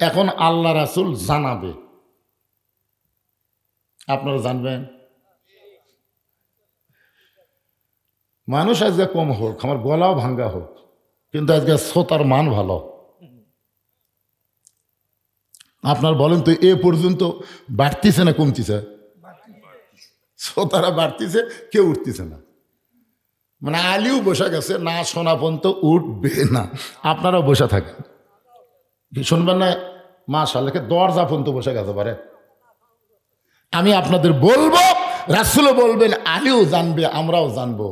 এখন আল্লাহ রাসূল জানাবে। আপনারা জানবেন? মানুষ আজকে কম হোক, আমার গলাও ভাঙ্গা হোক, কিন্তু আজকে শ্রোতার মান ভালো। আপনার বলেন তো এ পর্যন্ত বাড়তিছে না কমতিছে? শ্রোতারা বাড়তিছে, কেউ উঠতেছে না। মানে আলিও বসে গেছে, না শোনা পর্যন্ত উঠবে না। আপনারাও বসে থাকেন, শুনবেন না? মাশাআল্লাহ দরজা পর্যন্ত বসে গেছে পারে। আমি আপনাদের বলবো, রাসূলও বলবেন, আলিও জানবে, আমরাও জানবো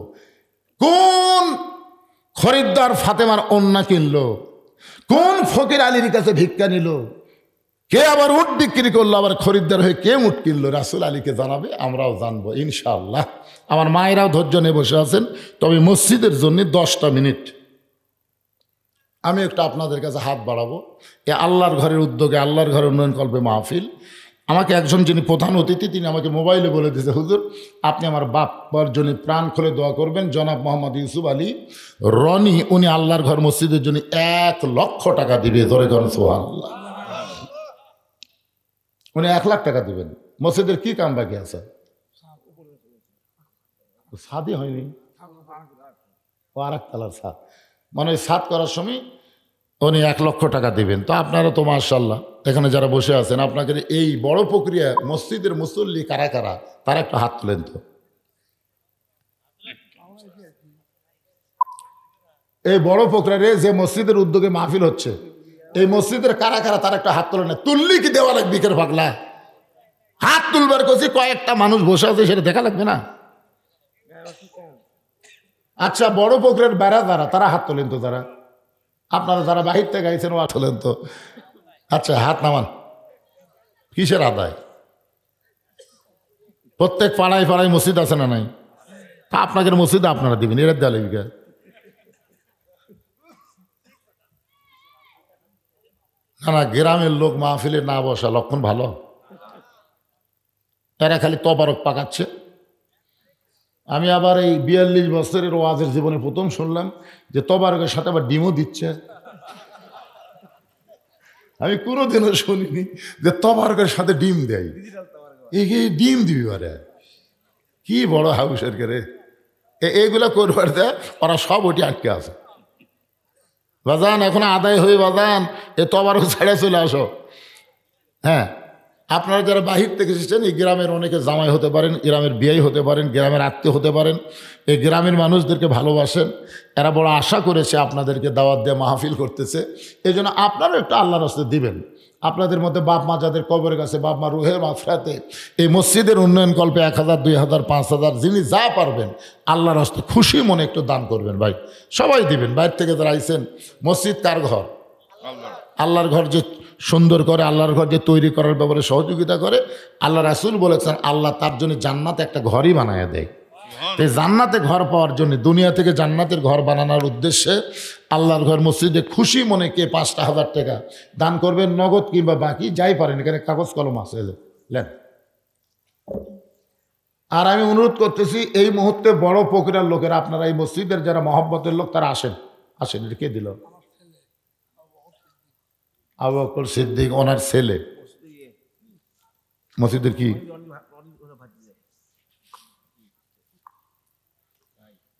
কোন খরিদ্দার ফাতেমার অন্যায় কিনলো, কোন ফকির আলীর কাছে ভিক্ষা নিল, কে আবার উট বিক্রি করলো, আবার খরিদ্দার হয়ে কে উট কিনলো, রাসূল আলীকে জানাবে, আমরাও জানবো ইনশাআল্লাহ। আমার মায়েরাও ধৈর্য নিয়ে বসে আছেন। তবে মসজিদের জন্য 10টা মিনিট আমি একটু আপনাদের কাছে হাত বাড়াবো। এ আল্লাহর ঘরের উদ্যোগে, আল্লাহর ঘরের উন্নয়ন কল্পে মাহফিল। আমাকে একজন যিনি প্রধান অতিথি তিনি আমাকে মোবাইলে বলে দিয়েছে, হুজুর আপনি আমার বাপ্পার জন্য প্রাণ খুলে দোয়া করবেন। জনাব মোহাম্মদ ইউসুফ আলী রনি, উনি আল্লাহর ঘর মসজিদের জন্য 1 লক্ষ টাকা দিবে। ধরে করেন সুবহানাল্লাহ। উনি 1 লাখ টাকা দিবেন। মসজিদের কি কাম বাকি আছে? ছাদই হয়নি, ও আর 1 তলার ছাদ, মানে ছাদ করার সময় উনি 1 লক্ষ টাকা দিবেন। তো আপনারা তো মাশাআল্লাহ এখানে যারা বসে আছেন, আপনাকে এই বড় প্রক্রিয়া মসজিদের মুসল্লি কারা কারা তারা একটা হাত তুলেন তো। এই বড় প্রক্রিয়া যে মসজিদের উদ্যোগে মাহফিল হচ্ছে, এই মসজিদের কারা কারা তারা একটা হাত তোলেন। তুললি কি দেওয়া লাগবে? বিকের পাগলা হাত তুলবার করছি, কয়েকটা মানুষ বসে আছে সেটা দেখা লাগবে না? আচ্ছা বড় প্রক্রিয়ার বেড়া যারা তারা হাত তোলেন তো। যারা আপনারা যারা বাহির থেকে গাইছেন ও তোলেন তো। আচ্ছা হাত নামান। কিসের আদায়? প্রত্যেক পাড়ায় পাড়ায় মসজিদ আছে না নাই? তা আপনাদের মসজিদে আপনারা দিবেন, এরা দেওয়া লাগবে। না না, গ্রামের লোক মাহফিলে না বসা লক্ষণ ভালো। এরা খালি তবারক পাকাচ্ছে। আমি আবার এই 42 বছরের ওয়াজের জীবনে প্রথম শুনলাম যে তবারকের সাথে আবার ডিমও দিচ্ছে। আমি কোনোদিনও শুনিনি যে তবারকের সাথে ডিম দেয়। এই ডিম দিবি পারে, কি বড় হাউসের করে এইগুলা করবার দেয়। ওরা সব ওটি আটকে আছে। বাজান এখন আদায় হয়ে বাজান এ তবারক ছেড়ে চলে আসো। হ্যাঁ, আপনারা যারা বাহির থেকে এসেছেন, এই গ্রামের অনেকে জামাই হতে পারেন, গ্রামের বিয়ে হতে পারেন, গ্রামের আত্মীয় হতে পারেন, এই গ্রামের মানুষদেরকে ভালোবাসেন। এরা বড় আশা করেছে আপনাদেরকে দাওয়াত দিয়ে মাহফিল করতেছে। এই জন্য আপনারা একটু আল্লাহর রাস্তায় দিবেন। আপনাদের মধ্যে বাপ মা যাদের কবরের কাছে, বাপ মা রুহের মাগফিরাতে এই মসজিদের উন্নয়ন কল্পে 1000, 2000, 5000 যিনি যা পারবেন আল্লাহর রাস্তায় খুশি মনে একটু দান করবেন ভাই। সবাই দিবেন। বাইরে থেকে যারা আইছেন, মসজিদ কার ঘর? আল্লাহর ঘর। যে সুন্দর করে আল্লাহর ঘর যে তৈরি করার ব্যাপারে সহযোগিতা করে, আল্লাহ রাসূল বলেছেন আল্লাহ তার জন্য জান্নাতে একটা ঘরই বানায় দেয়। এই জান্নাতে ঘর পাওয়ার জন্য, দুনিয়া থেকে জান্নাতের ঘর বানানোর উদ্দেশ্যে আল্লাহর ঘর মসজিদে খুশি মনে কে 5,000 টাকা দান করবেন, নগদ কিংবা বাকি যাই পারেন, এখানে কাগজ কলম আছে, লেন। আর আমি অনুরোধ করতেছি এই মুহূর্তে বড় প্রক্রিয়ার লোকেরা, আপনারা এই মসজিদের যারা মহব্বতের লোক তারা আসেন, আসেন। এটা কে দিল? আবু বকর সিদ্দিক, ওনার ছেলে মসজিদের কি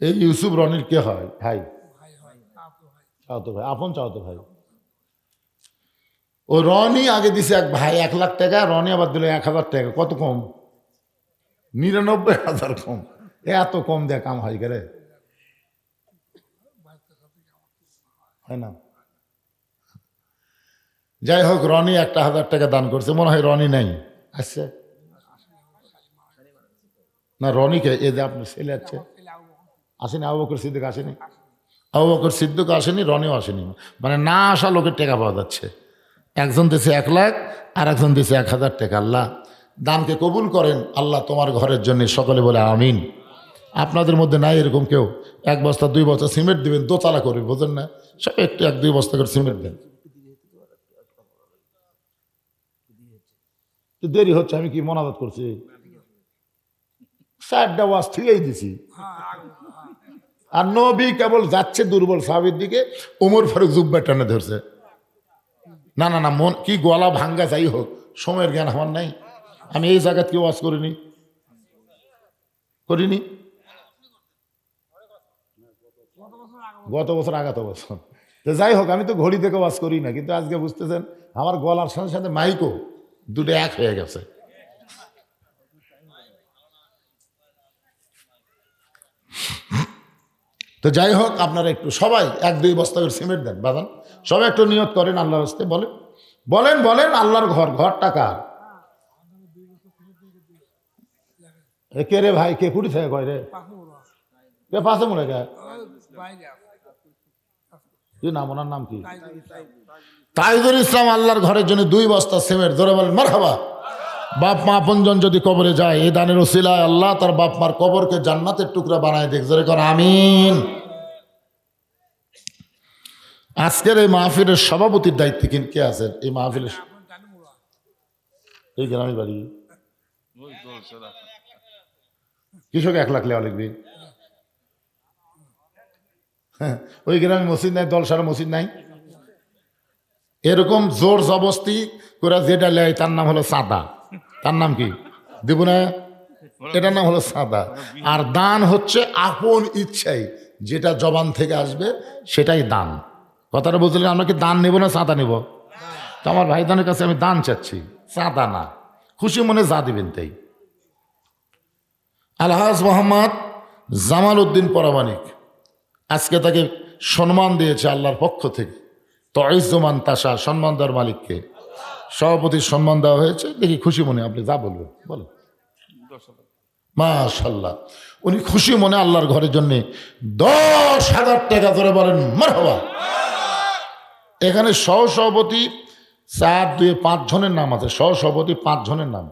এই ইউসুফ রনির কে হয়? ভাই, চাওতো ভাই, আপন চাওতো ভাই। ও রনি আগে দিছে এক ভাই 1 লাখ টাকা, রনি আবার দিল 1,000 টাকা। কত কম? 99,000 কম। এত কম দেয়া কাম হয় করে, হয় না? যাই হোক, রনি 1,000 টাকা দান করছে, মনে হয় রনি নাই। আচ্ছা, না রনিকে, এ যে আপনার ছেলে আছে আসেনি, আবু বকর সিদ্দিক আসেনি, আবু বকর সিদ্দিক আসেনি, রনিও আসেনি। মানে না আসা লোকের টাকা পাওয়া যাচ্ছে। একজন দিছে 1 লাখ, আর একজন দিছে 1,000 টাকা। আল্লাহ দানকে কবুল করেন, আল্লাহ তোমার ঘরের জন্য। সকলে বলে আমিন। আপনাদের মধ্যে নাই এরকম কেউ 1 বস্তা 2 বস্তা সিমেন্ট দিবেন, দোতলা করবে, বোঝেন না? সব একটু 1-2 বস্তা করে সিমেন্ট দেন। দেরি হচ্ছে, আমি কি মোনাজাত করছি? 4টা ওয়াজ থেকেই দিছি। আর নবী কেবল যাচ্ছে দুর্বল সাহাবীর দিকে, ওমর ফারুক জুব্বা টানে ধরছে। না না না, মন কি গলা ভাঙ্গা, যাই হোক, সময়ের জ্ঞান আমার নাই। আমি এই জায়গায় কেউ ওয়াজ করিনি, গত বছর, আগত বছর। তো যাই হোক, আমি তো ঘড়ি থেকে ওয়াজ করি না, কিন্তু আজকে বুঝতেছেন আমার গলার সাথে সাথে মাইকও দুটো এক হয়ে গেছে। তো যাই হোক, আপনারা একটু সবাই 1-2 বস্তা করে সিমেন্ট দেন বাদান। সবাই একটু নিয়ত করেন আল্লাহর হস্তে, বলেন বলেন বলেন আল্লাহর ঘর, ঘরটা কার? কে রে ভাই, কে কুড়ি থেকে কয় রে? কে পাশে মনে গে? কি নাম, ওনার নাম কি? তাইজুল ইসলাম। আল্লাহর ঘরের জন্য 2 বস্তা সিমেন্ট। ধরে বলেন মারহাবা। বাপ মা আপনজন যদি কবরে যায়, এই দানের ওসিলায় আল্লাহ তার বাপ মার কবরকে জান্নাতের টুকরা বানায় দেখ। জোরে কর আমিন। আজকের এই মাহফিলের সভাপতির দায়িত্বে কে আছেন? এই মাহফিলের এই গ্রামের বাড়ি কৃষক 1 লাখ লেওয়া লিখবি। হ্যাঁ, ওই গ্রামে মসজিদ নাই, দলসারা মসজিদ নাই। এরকম জোর জবস্তি করে যেটা লেয় তার নাম হলো সাদা। তার নাম কি দিব না? এটার নাম হলো সাদা। আর দান হচ্ছে আপন ইচ্ছাই যেটা জবান থেকে আসবে সেটাই দান। কথাটা বুঝলেন? আমরা কি দান নেব না সাদা নেব? তো আমার ভাইদানের কাছে আমি দান চাচ্ছি, সাদা না। খুশি মনে যা দিবেন তাই। আলহাজ মোহাম্মদ জামাল উদ্দিন পরামানিক, আজকে তাকে সম্মান দিয়েছে আল্লাহর পক্ষ থেকে। তইজমান তাসা, সম্মান দেওয়ার মালিককে সভাপতির সম্মান দেওয়া হয়েছে। দেখি খুশি মনে আপনি যা বলবেন বলেন। মাশাআল্লাহ, উনি খুশি মনে আল্লাহর ঘরের জন্য 10,000 টাকা ধরে বলেন মারহাবা। এখানে সহসভাপতি 4-2-5 জনের নাম আছে। সহসভাপতি 5 জনের নাম।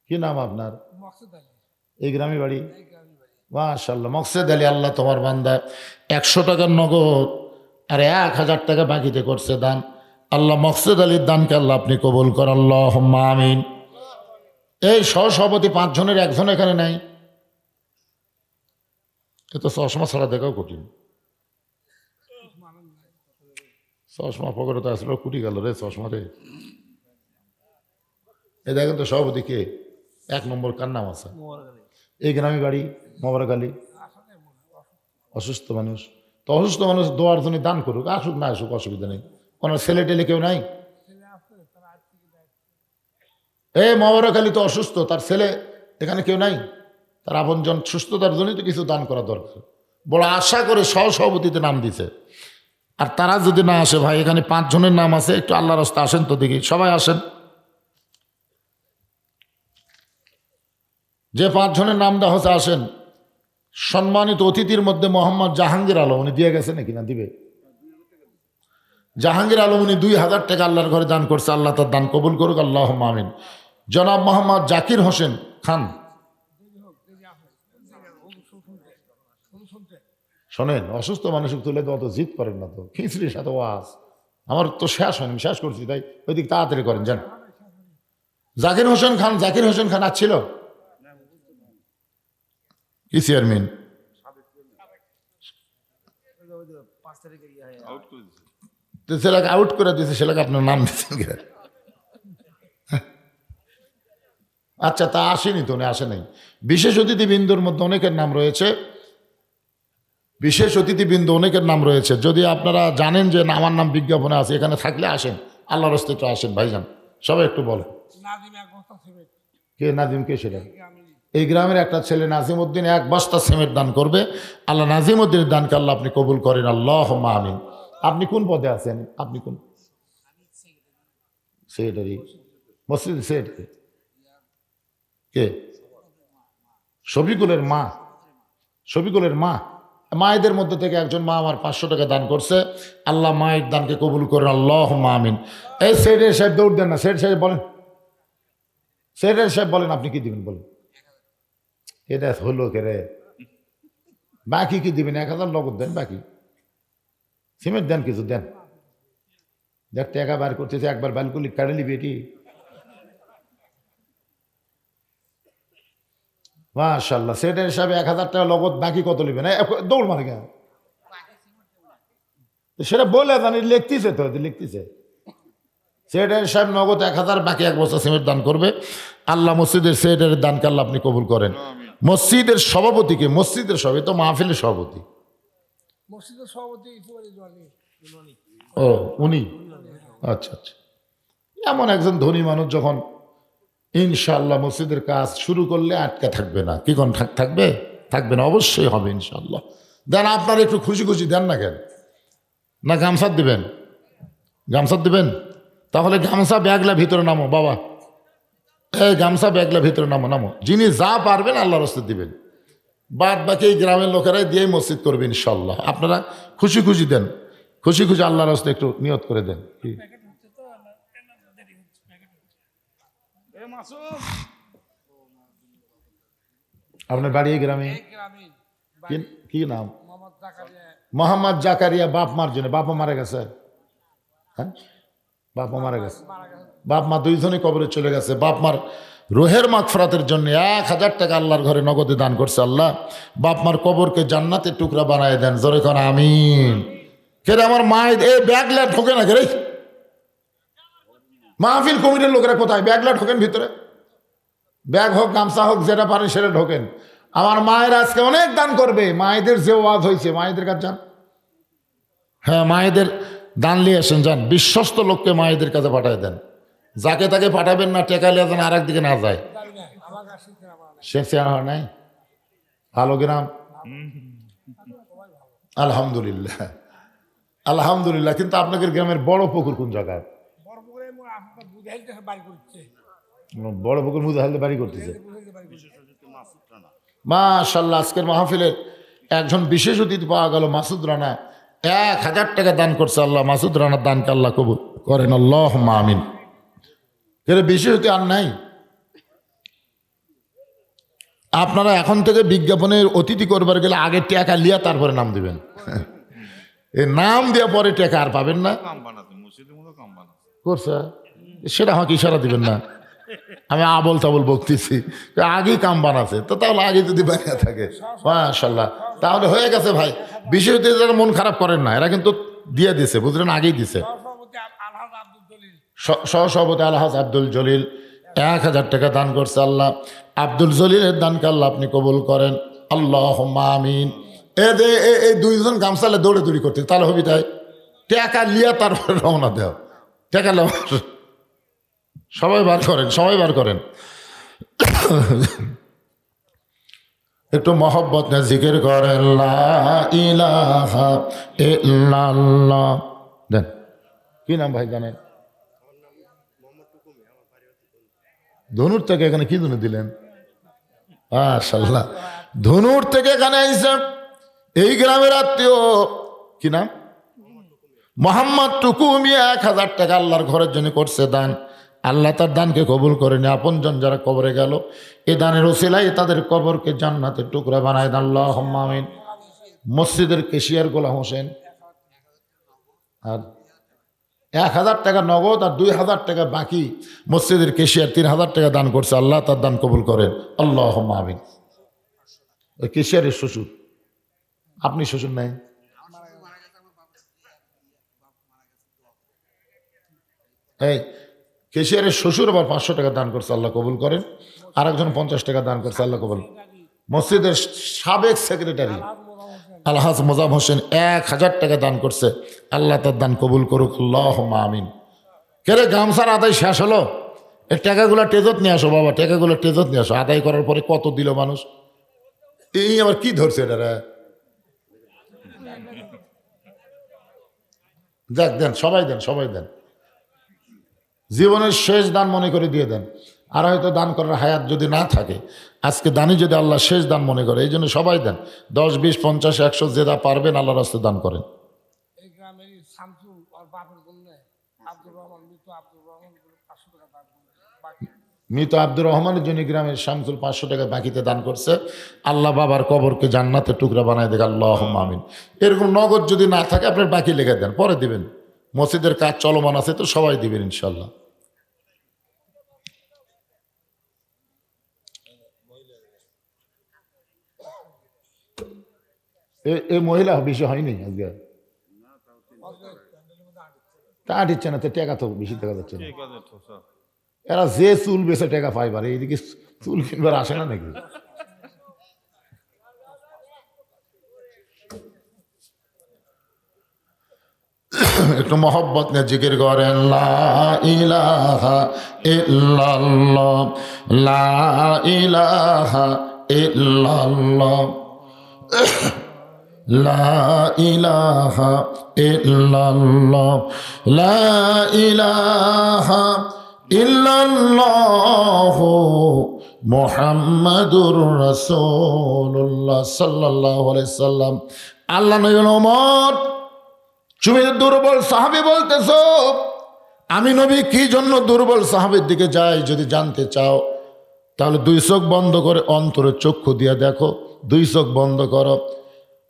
কি নাম আপনার? এই গ্রামে বাড়ি? মাশাআল্লাহ, মকসেদ আলী। আল্লাহ তোমার বান্দা 100 টাকার নগদ আর 1,000 টাকা বাকিতে করছে দান। আল্লাহ মকসেদ আলীর দানকে আল্লাহ আপনি কবুল করেন, আল্লাহুম্মা আমিন। এই সহসভাপতি 5 জনের 1 জন এখানে নাই। এ তো চশমা ছাড়া দেখাও কঠিন। চশমা পকেটে তো আসলে কুটি গেল রে চশমা রে। এ দেখেন তো সভাপতি কে? 1 নম্বর কার নাম আছে? এই গ্রামে বাড়ি মোবারক আলী। অসুস্থ মানুষ। তো অসুস্থ মানুষ দোয়ার জন্য দান করুক, আসুক না আসুক অসুবিধা নেই। ওনার ছেলে টেলে কেউ নাই? এই মোবারক আলী তো অসুস্থ, তার ছেলে এখানে কেউ নাই? তার আপনজন সুস্থতার জন্যই তো কিছু দান করা দরকার। বড় আশা করে সহসভাপতিতে নাম দিছে। আর তারা যদি না আসে, ভাই এখানে 5 জনের নাম আছে, একটু আল্লাহর রাস্তা আসেন তো দেখি। সবাই আসেন। যে 5 জনের নাম দেওয়া হচ্ছে আসেন। সম্মানিত অতিথির মধ্যে মোহাম্মদ জাহাঙ্গীর আলম, উনি দিয়ে গেছে নাকি না দিবে? জাহাঙ্গীর আলম উনি 2000 টাকা আল্লাহর ঘরে দান করছে, আল্লাহ তার দান কবুল করুক, আল্লাহুম্মা আমিন। জনাব মোহাম্মদ জাকির হোসেন খান, শোনেন, অসুস্থ মানুষ তুলে তো অত জিদ করেন না তো, খিচড়ির সাথে ওয়াজ আমার তো শেষ হয়নি, শেষ করছি, তাই ওই দিক তাড়াতাড়ি করেন যান। জাকির হোসেন খান, জাকির হোসেন খান আসছিল কি চেয়ারম্যান? ছেলেকে আউট করে দিয়েছে, ছেলেকে আপনার নাম দিচ্ছেন। আচ্ছা, তা আসেনি তো, উনি আসে নাই। বিশেষ অতিথিবৃন্দুর মধ্যে অনেকের নাম রয়েছে, বিশেষ অতিথিবৃন্দ অনেকের নাম রয়েছে। যদি আপনারা জানেন যে না আমার নাম বিজ্ঞাপনে আছে, এখানে থাকলে আসেন, আল্লাহর রাস্তায় একটু আসেন ভাইজান, সবাই একটু বলেন। কে নাজিম? কে সেটা? এই গ্রামের একটা ছেলে নাজিম উদ্দিন 1 বস্তা সিমেন্ট দান করবে। আল্লাহ নাজিম উদ্দিনের দানকে আল্লাহ আপনি কবুল করেন, আল্লাহুম্মা আমিন। আপনি কোন পদে আছেন? আপনি কোন সেক্রেটারি? মসজিদ সেক্রেটারি কে? শফিকুলের মা? শফিকুলের মা? মায়েদের মধ্যে থেকে একজন মা আমার 500 টাকা দান করছে, আল্লাহ মায়ের দানকে কবুল করেন, আল্লাহুম্মা আমিন। এই সেক্রেটারি সাহেব দৌড় দেন না, সেক্রেটারি সাহেব বলেন, সেক্রেটারি সাহেব বলেন আপনি কি দিবেন বলেন। এটা হলো কে রে? বাকি কি দিবেন? 1000 নগদ দেন, বাকি সিমেন্ট দেন, কিছু দেন। দেখ টাকা বার করতেছে, একবার ব্যালকুলি কাটে নিবি এটি। মাশাআল্লাহ, সেটার হিসাবে 1000 টাকা নগদ, বাকি কত নেবেন? দৌড় মারে কেন? সেটা বলে জানি, লিখতেছে তো, লিখতেছে। সেটার হিসাব নগদ 1000, বাকি 1 বস্তা সিমেন্ট দান করবে। আল্লাহ মসজিদের সেটার দানকে আল্লাহ আপনি কবুল করেন। মসজিদের সভাপতিকে, মসজিদের সভাপতি তো মাহফিলের সভাপতি, মসজিদের সভাপতি ও উনি? আচ্ছা আচ্ছা। এমন একজন ধনী মানুষ যখন ইনশাআল্লাহ মসজিদের কাজ শুরু করলে আটকা থাকবে না। কি কোন থাকবে? থাকবে না, অবশ্যই হবে ইনশাআল্লাহ। দেন আপনারা একটু খুশি খুশি দেন না কেন? না গামছা দিবেন? গামছা দিবেন? তাহলে গামছা ব্যাগলা ভিতরে নামো বাবা, এই গামছা ব্যাগলা ভিতরে নামো, নামো। যিনি যা পারবেন আল্লাহর রাস্তায় দিবেন, বাদ বাকি এই গ্রামের লোকেরাই দিয়ে মসজিদ করবে ইনশাআল্লাহ। আপনারা খুশি খুশি দেন, খুশি খুশি আল্লাহর রাস্তায় একটু নিয়ত করে দেন। কি আপনার বাড়ি এই গ্রামে? কি নাম? মোহাম্মদ জাকারিয়া। বাপ মার জন্য? বাপা মারা গেছে? হ্যাঁ, বাপা মারা গেছে, বাপ মা দুইজনই কবরে চলে গেছে। বাপ মার রোহের মাগফিরাতের জন্য 1000 টাকা আল্লাহর ঘরে নগদে দান করছে। আল্লাহ বাপ মার কবরকে জান্নাতের টুকরা বানায় দেন, জোরে কোন আমিন। কেরে আমার মায়ের এই ব্যাগলা ঢোকে না কেরে? মাহফিল কমিটির লোকেরা কোথায়? ব্যাগলা ঢোকেন ভিতরে, ব্যাগ হোক গামছা হোক যেটা পারেন সেটা ঢোকেন। আমার মায়ের আজকে অনেক দান করবে, মায়েদের যে ওয়াজ হয়েছে, মায়েদের কাছে যান। হ্যাঁ, মায়েদের দান নিয়ে আসেন, যান, বিশ্বস্ত লোককে মায়েদের কাছে পাঠায় দেন। যাকে তাকে পাঠাবেন না, টেকা লিয়ে যেন আর একদিকে না যায়। সে হয় নাই ভালো গ্রাম, আলহামদুলিল্লাহ আলহামদুলিল্লাহ। কিন্তু আপনাদের গ্রামের বড় পুকুর কোন জায়গায়? বড় পুকুর মুজাহিদ বাড়ি করতেছে। মাশাআল্লাহ, আজকের মাহফিলে একজন বিশেষ অতিথি পাওয়া গেল, মাসুদ রানা। 1000 টাকা দান করছে। আল্লাহ মাসুদ রানার দানকে আল্লাহ কবুল করেন, আল্লাহুম্মা আমিন। এর বিশেষ অতিথি আর নাই? আপনারা এখন থেকে বিজ্ঞাপনের অতিথি করবার গেলে আগে টাকা লিয়া তারপরে নাম দিবেন। এই নাম দেওয়া পরে টাকা আর পাবেন না। করছে সেটা আমাকে ইশারা দিবেন না, আমি আবল তাবল বকতেছি, আগেই কাম বানাচ্ছে তো, তাহলে আগে যদি বানিয়ে থাকে মাশাআল্লাহ তাহলে হয়ে গেছে ভাই। বিশেষ যারা মন খারাপ করেন না, এরা কিন্তু দিয়ে দিছে, বুঝলেন, আগেই দিছে। সহসভাপতি আলহাজ আব্দুল জলিল 1000 টাকা দান করছে। আল্লাহ আব্দুল জলিলের দানকে আল্লাহ আপনি কবুল করেন, আল্লাহুম্মা আমিন। এই দুইজন গামছালে দৌড়ে দৌড়ি করতে, তাহলে হবি তাই টাকা লিয়া তারপরে রওনা দেও, টাকা লেওয়া। সবাই বার করেন, সবাই বার করেন। একটু মহব্বত না জিকির করেন, লা ইলাহা ইল্লাল্লাহ। দেন, কি নাম ভাই জানেন? ধনুর থেকে এখানে কি জন্য দিলেন? মাশাআল্লাহ, ধনুর থেকে এখানে আইসা এই গ্রামের আত্মীয় কি নাম মোহাম্মদ টুকু মিয়া 1000 টাকা আল্লাহর ঘরের জন্য করছে দান। আল্লাহ তার দানকে কবুল করেনি। আপনজন যারা কবরে গেল এ দানের ওসিলায় তাদের কবরকে জান্নাতের টুকরা বানায় দেন আল্লাহুম্মা আমিন। মসজিদের কেশিয়ার গোলাম হোসেন আর 1000 টাকা নগদ আর 2000 টাকা বাকি মসজিদের কেশিয়ার 3000 টাকা দান করছে। আল্লাহ তার দান কবুল করেন আল্লাহুম্মা আমিন। ওই কেশিয়ারের শ্বশুর, আপনি শ্বশুর নাই? এই কেশিয়ারের শ্বশুর আবার 500 টাকা দান করছে, আল্লাহ কবুল করেন। আর একজন 50 টাকা দান করছে, আল্লাহ কবুল। মসজিদের সাবেক সেক্রেটারি আলহাজ মোজাম হোসেন 1000 টাকা দান করছে, আল্লাহ তার দান কবুল করুক আল্লাহুম্মা আমিন। কেরে গামছার আদায় শেষ হলো? এই টাকাগুলো টেজত নিয়ে আসো বাবা, টাকাগুলো টেজত নিয়ে আসো। আদায় করার পরে কত দিল মানুষ? এই আবার কি ধরছে এটারা? যাক দেন, সবাই দেন, সবাই দেন। জীবনের শেষ দান মনে করে দিয়ে দেন। আর হয়তো দান করার হায়াত যদি না থাকে, আজকে দানই যদি আল্লাহ শেষ দান মনে করে, এই জন্য সবাই দেন। 10, 20, 50, 100 যেটা পারবেন আল্লাহর রাস্তায় দান করেন। এই গ্রামের শামসুল আর বাপের জন্য আব্দুর রহমান, মৃত আব্দুর রহমান 500 টাকা দান করেছে বাকি। মৃত আব্দুর রহমানের জন্য গ্রামের শামসুল 500 টাকা বাকিতে দান করছে। আল্লাহ বাবার কবরকে জান্নাতের টুকরা বানায় দেখ আল্লাহুম্মা আমিন। এরকম নগদ যদি না থাকে আপনার বাকি লিখে দেন, পরে দিবেন। মসজিদের কাজ চলমান আছে তো সবাই দিবেন ইনশাল্লাহ। এই মহিলা বেশি হয়নি আজকে, তা দিচ্ছে না তো, টাকা তো বেশি টাকা যাচ্ছে না। এরা যে চুল বেছে টাকা পাইবার, এইদিকে চুল কিনবার আসে না নাকি? একটু মহব্বত নিয়ে জিকির করেন লা ইলাহা ইল্লাল্লাহ, লা ইলাহা ইল্লাল্লাহ, লা ইলাহা ইল্লাল্লাহ, লা ইলাহা ইল্লাল্লাহ মুহাম্মাদুর রাসূলুল্লাহ সাল্লাল্লাহু আলাইহি সাল্লাম। আল্লাহ নবী ওমর, তুমি দুর্বল সাহাবী বলতেছো, আমি নবী কি জন্য দুর্বল সাহাবীর দিকে যাই? যদি জানতে চাও তাহলে 2 চোখ বন্ধ করে অন্তরে চক্ষু দিয়ে দেখো। 2 চোখ বন্ধ করো।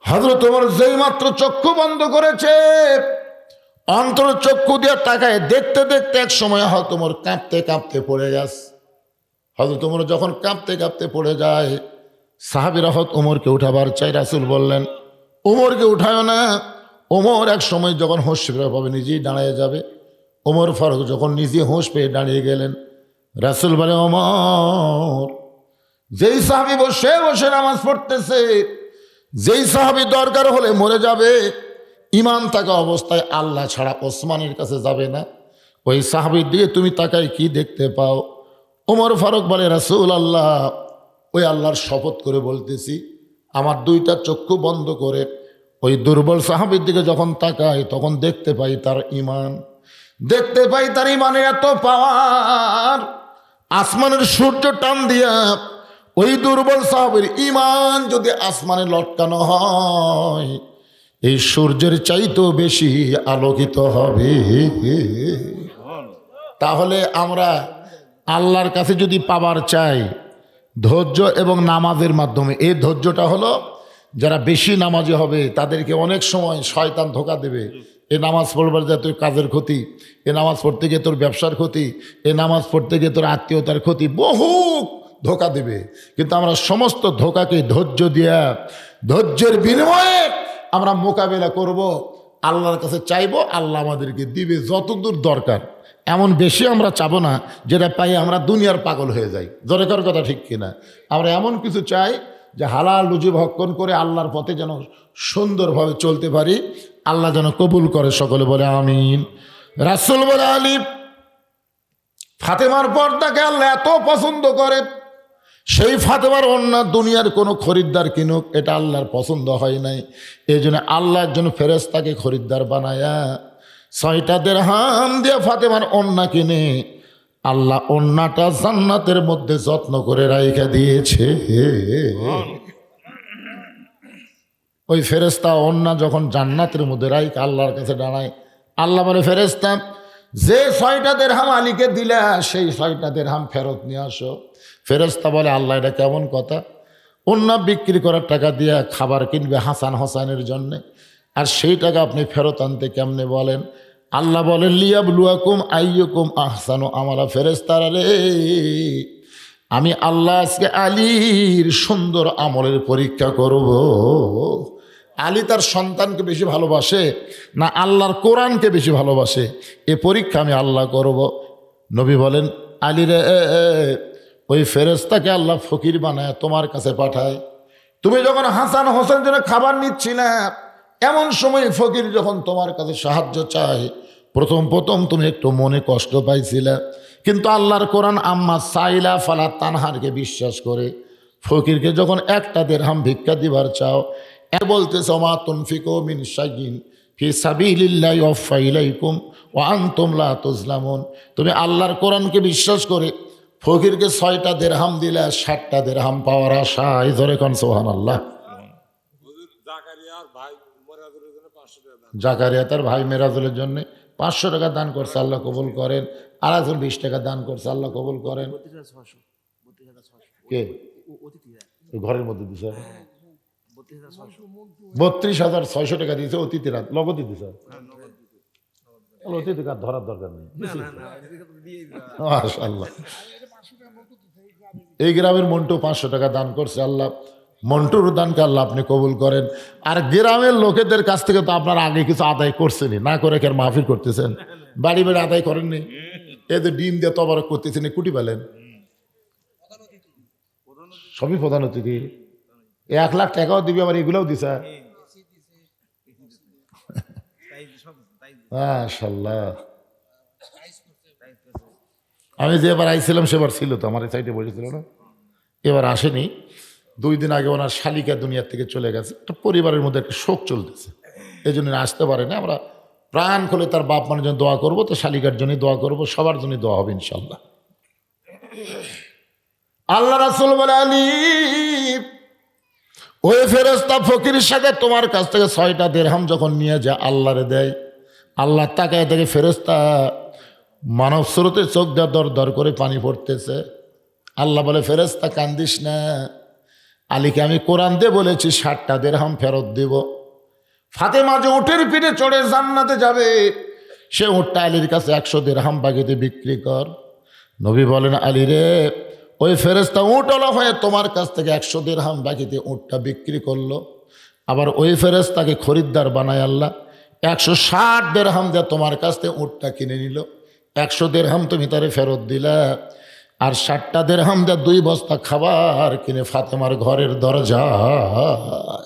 হযরত ওমর যেই মাত্র চক্ষু বন্ধ করেছে, অন্তর চক্ষু দিয়ে তাকায় দেখতে দেখতে এক সময় হযরত ওমর কাঁপতে কাঁপতে পড়ে গেছে। হযরত ওমর যখন কাঁপতে কাঁপতে পড়ে যায়, সাহাবীরা হযরত ওমরকে উঠাবার চাই। রাসূল বললেন, ওমরকে উঠায় না। ওমর এক সময় যখন হোশ ফিরে পাবে নিজেই দাঁড়িয়ে যাবে। ওমর ফারুক যখন নিজে হোশ পেয়ে দাঁড়িয়ে গেলেন, রাসূল বলে, ওমর, যেই সাহাবী বসে বসে নামাজ পড়তেছে, যেই সাহাবী দরকার হলে মরে যাবে, ইমান থাকা অবস্থায় আল্লাহ ছাড়া ওসমানের কাছে যাবে না, ওই সাহাবীর দিকে তুমি তাকাই কি দেখতে পাও? ওমর ফারুক বলে, রাসূল আল্লাহ, ওই আল্লাহর শপথ করে বলতেছি, আমার 2টা চক্ষু বন্ধ করে ওই দুর্বল সাহাবীর দিকে যখন তাকাই তখন দেখতে পাই তার ইমান, দেখতে পাই তার ইমানের এত পাওয়ার, আসমানের সূর্য টান দিয়া ওই দুর্বল সাহাবীর ইমান যদি আসমানে লটকানো হয়, এই সূর্যের চাইতেও বেশি আলোকিত হবে। তাহলে আমরা আল্লাহর কাছে যদি পাবার চাই ধৈর্য এবং নামাজের মাধ্যমে, এই ধৈর্যটা হলো যারা বেশি নামাজি হবে তাদেরকে অনেক সময় শয়তান ধোঁকা দেবে। এ নামাজ পড়বার যা তোর কাজের ক্ষতি, এ নামাজ পড়তে গিয়ে তোর ব্যবসার ক্ষতি, এ নামাজ পড়তে গিয়ে তোর আত্মীয়তার ক্ষতি, বহু ধোঁকা দেবে। কিন্তু আমরা সমস্ত ধোঁকাকে ধৈর্য দিয়া, ধৈর্যের বিনিময়ে আমরা মোকাবেলা করব, আল্লাহর কাছে চাইবো, আল্লাহ আমাদেরকে দিবে যতদূর দরকার। এমন বেশি আমরা চাবো না যেটা পাই আমরা দুনিয়ার পাগল হয়ে যাই। দরকার কথা ঠিক কিনা? আমরা এমন কিছু চাই যে হালাল রুজি ভক্ষণ করে আল্লাহর পথে যেন সুন্দরভাবে চলতে পারি, আল্লাহ যেন কবুল করে। সকলে বলে আমিন। রাসূল বলে, আলী ফাতেমার পর্দাকে আল্লাহ এত পছন্দ করে, সেই ফাতেমার অন্য দুনিয়ার কোনো খরিদ্দার কিনুক, এটা আল্লাহর পছন্দ হয় নাই। এই জন্য আল্লাহর জন্য ফেরেশতাকে খরিদ্দার বানায়া 6টা দিরহাম দিয়ে ফাতেমার ওন্না কিনে আল্লাহ ওন্নাটা জান্নাতের মধ্যে যত্ন করে রাইখা দিয়েছে। ওই ফেরেস্তা ওন্না যখন জান্নাতের মধ্যে রাইক আল্লাহর কাছে দাঁড়ায়, আল্লাহ বলে ফেরেস্তা যে 6টা দিরহাম আলীকে দিলা সেই 6টা দিরহাম ফেরত নিয়ে আসো। ফেরেস্তা বলে আল্লাহ এটা কেমন কথা? ওন্না বিক্রি করার টাকা দিয়ে খাবার কিনবে হাসান হোসেনের জন্যে, আর সেই টাকা আপনি ফেরত আনতে কেমনে বলেন? আল্লাহ বলেন লিয়াবলুয়াকুম আইয়ুকুম আহসানু আমালা। ফেরেস্তারা রে, আমি আল্লাহ আজকে আলীর সুন্দর আমলের পরীক্ষা করব। আলী তার সন্তানকে বেশি ভালোবাসে না আল্লাহর কোরআনকে বেশি ভালোবাসে, এ পরীক্ষা আমি আল্লাহ করব। নবী বলেন আলী রে, ওই ফেরেস্তাকে আল্লাহ ফকির বানায় তোমার কাছে পাঠায়। তুমি যখন হাসান হোসেন জন্য খাবার নিচ্ছিলে, এমন সময় ফকির যখন তোমার কাছে সাহায্য চায়, প্রথম তুমি একটু মনে কষ্ট পাইছিলে, কিন্তু আল্লাহর কোরআন আম্মা সাইলা ফালা তানহারকে বিশ্বাস করে ফকিরকে যখন 1টা দিরহাম ভিক্ষা দিবার চাও, বলতেছ মা তুনফিকু মিন শাইইন ফি সাবিলিল্লাহি ওয়াফা ইলাইকুম ওয়া আনতুম লা তুজলামুন। তুমি আল্লাহর কোরআনকে বিশ্বাস করে ফকিরকে 6টা দিরহাম দিলে 60টা দিরহাম পাওয়ার আশায়, জোরে কোন সুবহানাল্লাহ। জাকারিয়া তার ভাই মেরাজুলের জন্য 500 টাকা দান করছে, আল্লাহ কবুল করেন। আর একজন 20 টাকা দান করছে, আল্লাহ কবুল করেন। কে ঘরের মধ্যে দিছে? 32,600 টাকা দিয়েছে অতিথিরা, লগতি দিছে। অতিথি কার ধরার দরকার নেই। মাশাআল্লাহ। এই গ্রামের মন্টু 500 টাকা দান করছে, আল্লাহ মন্টুর দানকে আল্লাহ আপনি কবুল করেন। আর গ্রামের লোকেদের কাছ থেকে তো আপনারা আগে কিছু আদায় করছেনই, না করে কি আর মাহফিল করতেছেন? বাড়ি বাড়ি আদায় করেননি? এদের ডিম দিয়ে তবরক করতেছেন, কুটি পেলেন সবই প্রধান অতিথি। 1 লাখ টাকাও দিবি, আবার এগুলোও দিছে। মাশাআল্লাহ। আমি যে এবার আইছিলাম সেবার ছিল তো, আমার এই সাইডে বসেছিল না, এবার আসেনি। 2 দিন আগে ওনার শালিকা দুনিয়ার থেকে চলে গেছে, একটা পরিবারের মধ্যে একটা শোক চলতেছে, এই জন্য আসতে পারে না। আমরা প্রাণ খুলে তার বাপ মানের জন্য দোয়া করবো, তো শালিকার জন্য দোয়া করবো, সবার জন্য দোয়া হবে ইনশাল্লাহ। আল্লাহ রাসূল বলে আলী, ওই ফেরেশতা ফকিরের সাথে তোমার কাছ থেকে 6টা দিরহাম যখন নিয়ে যায় আল্লাহরে দেয়, আল্লাহ তাকায় দেখে ফেরেশতা মানব স্রোতে চোখ দেওয়া দর দর করে পানি পড়তেছে। আল্লাহ বলে ফেরেশতা কান্দিস না, আলীকে আমি কোরআন দিয়ে বলেছি 60টা দিরহাম ফেরত দেব। ফাতেমা যে উটের পিঠে চড়ে জান্নাতে যাবে, সে উটটা আলীর কাছে 100 দিরহাম বাকিতে বিক্রি কর। নবী বলেন আলী রে, ওই ফেরেশতা উটওয়ালা হয়ে তোমার কাছ থেকে 100 দিরহাম বাকিতে উটটা বিক্রি করলো। আবার ওই ফেরেশতাকে খরিদ্দার বানায় আল্লাহ 160 দিরহাম দিয়ে তোমার কাছ থেকে উটটা কিনে নিল। 100 দিরহাম তুমি তারে ফেরত দিলা, আর 60টা দিরহাম দিয়ে 2 বস্তা খাবার কিনে ফাতেমার ঘরের দরজায়।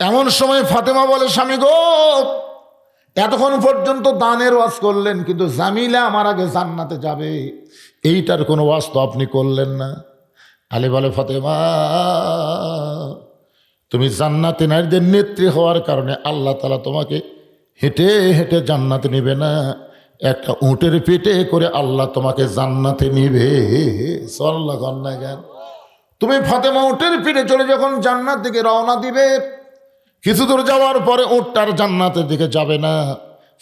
এমন সময় ফাতেমা বলে স্বামী গো, এতক্ষণ পর্যন্ত দানের ওয়াজ করলেন, কিন্তু জামিলা আমার আগে জান্নাতে যাবে, এইটার কোনো ওয়াজ তো আপনি করলেন না। আলী বলে ফাতেমা, তুমি জান্নাতে নারীদের নেত্রী হওয়ার কারণে আল্লাহ তাআলা তোমাকে হেঁটে হেঁটে জান্নাতে নিবে না, একটা উটের পেটে করে আল্লাহ তোমাকে জান্নাতে নিবে। সাল্লাল্লাহু আলাইহি ওয়াসাল্লাম। তুমি ফাতেমা উটের পিঠে চলে যখন জান্নাত দিকে রওনা দিবে, কিছু দূর যাওয়ার পরে উটটার জান্নাতের দিকে যাবে না।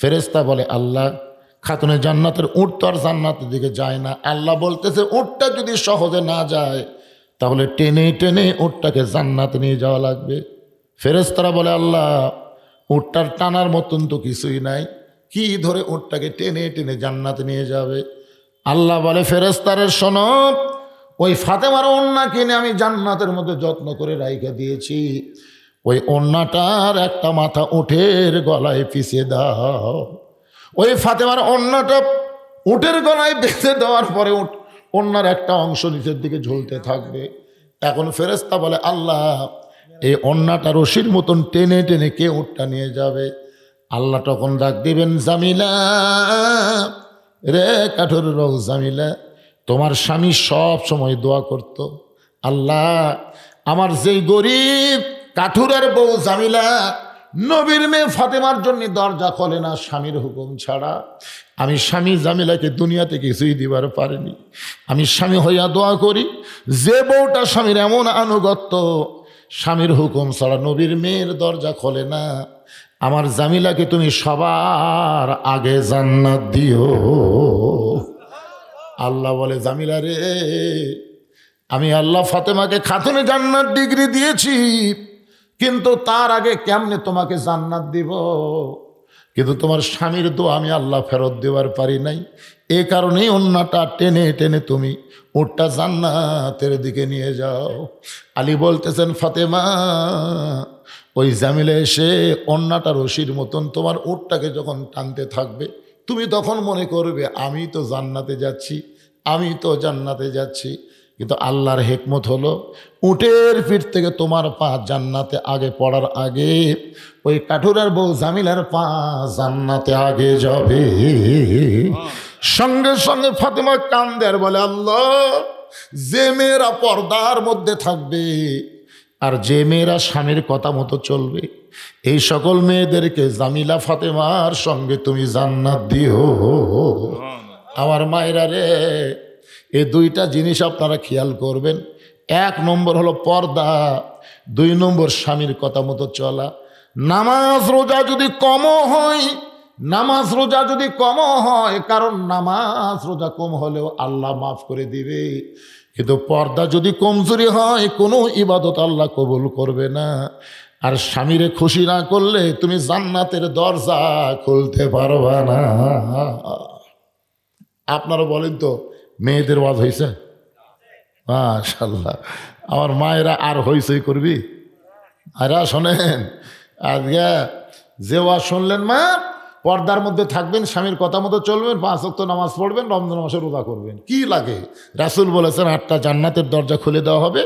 ফেরেশতা বলে আল্লাহ, খাতুনে জান্নাতের উট তো আর জান্নাতের দিকে যায় না। আল্লাহ বলতেছে উটটা যদি সহজে না যায়, তাহলে টেনে টেনে উটটাকে জান্নাতে নিয়ে যাওয়া লাগবে। ফেরেশতারা বলে আল্লাহ, উটটার টানার মতন তো কিছুই নাই, কি ধরে উটটাকে টেনে টেনে জান্নাতে নিয়ে যাবে? আল্লাহ বলে ফেরেশতাদের শোনো, ওই ফাতেমার ওন্না কিনে আমি জান্নাতের মধ্যে যত্ন করে রাইখা দিয়েছি, ওই ওন্নাটার একটা মাথা উটের গলায় পিছিয়ে দাও। ওই ফাতেমার ওন্নাটা উটের গলায় বেঁধে দেওয়ার পরে ওন্নার একটা অংশ নিচের দিকে ঝুলতে থাকবে। এখন ফেরেশতা বলে আল্লাহ, এই ওন্নাটা রশির মতন টেনে টেনে কে উটটা নিয়ে যাবে? আল্লাহ তখন ডাক দিবেন, জামিলা রে, কাঠুর রোগ জামিলা, তোমার স্বামী সব সময় দোয়া করত, আল্লাহ আমার যেই গরিব কাঠুরের বউ জামিলা নবীর মেয়ে ফাতেমার জন্য দরজা খোলে না স্বামীর হুকুম ছাড়া, আমি স্বামী জামিলাকে দুনিয়াতে কিছুই দিবার পারিনি। আমি স্বামী হইয়া দোয়া করি, যে বউটা স্বামীর এমন আনুগত্য, স্বামীর হুকুম ছাড়া নবীর মেয়ের দরজা খোলে না। আমার জামিলাকে তুমি সবার আগে জান্নাত দিও। আল্লাহ বলে, জামিলা রে, আমি আল্লাহ ফাতেমাকে খাতুনে জান্নাত ডিগ্রি দিয়েছি, কিন্তু তার আগে কেমনে তোমাকে জান্নাত দিব? কিন্তু তোমার স্বামীর দোয়া আমি আল্লাহ ফেরত দেওয়ার পারি নাই। এ কারণেই অন্যটা টেনে টেনে তুমি উটটা জান্নাতের দিকে নিয়ে যাও। আলী বলতেছেন, ফাতেমা, ওই জামিলে এসে অন্যটা রশির মতন তোমার উটটাকে যখন টানতে থাকবে, তুমি তখন মনে করবে আমি তো জান্নাতে যাচ্ছি, আমি তো জান্নাতে যাচ্ছি। কিন্তু আল্লাহর হেকমত হলো, উটের পিঠ থেকে তোমার পা জান্নাতে আগে পড়ার আগে ওই কাঠুরার বউ জামিলার পা জান্নাতে আগে যাবে। সঙ্গে সঙ্গে ফাতেমা কান্দে আর বলে, আল্লাহ, যে মেয়েরা পর্দার মধ্যে থাকবে আর যে মেয়েরা স্বামীর কথা মতো চলবে, এই সকল মেয়েদেরকে জামিলা ফাতেমার সঙ্গে তুমি জান্নাত দিও। আমার মায়েরা রে, এই দুইটা জিনিস আপনারা খেয়াল করবেন। 1 নম্বর হলো পর্দা, 2 নম্বর স্বামীর কথা মতো চলা। নামাজ রোজা যদি কম হয়, কারণ নামাজ রোজা কম হলেও আল্লাহ মাফ করে দিবে, কিন্তু পর্দা যদি কমজোরি হয় কোনো ইবাদত আল্লাহ কবুল করবে না। আর স্বামীরে খুশি না করলে তুমি জান্নাতের দরজা খুলতে পারবা না। আপনারা বলেন তো, মেয়েদের ওয়াজ হয়েছে? মাশাআল্লাহ, আমার মায়েরা আর হইসই করবি। আরা শোনেন, আজকে যে ওয়াজ শুনলেন, মা পর্দার মধ্যে থাকবেন, স্বামীর কথা মতো চলবেন, 5 ওয়াক্ত নামাজ পড়বেন, রমজান মাসে রোজা করবেন, কি লাগে? রাসূল বলেছেন 8টা জান্নাতের দরজা খুলে দেওয়া হবে,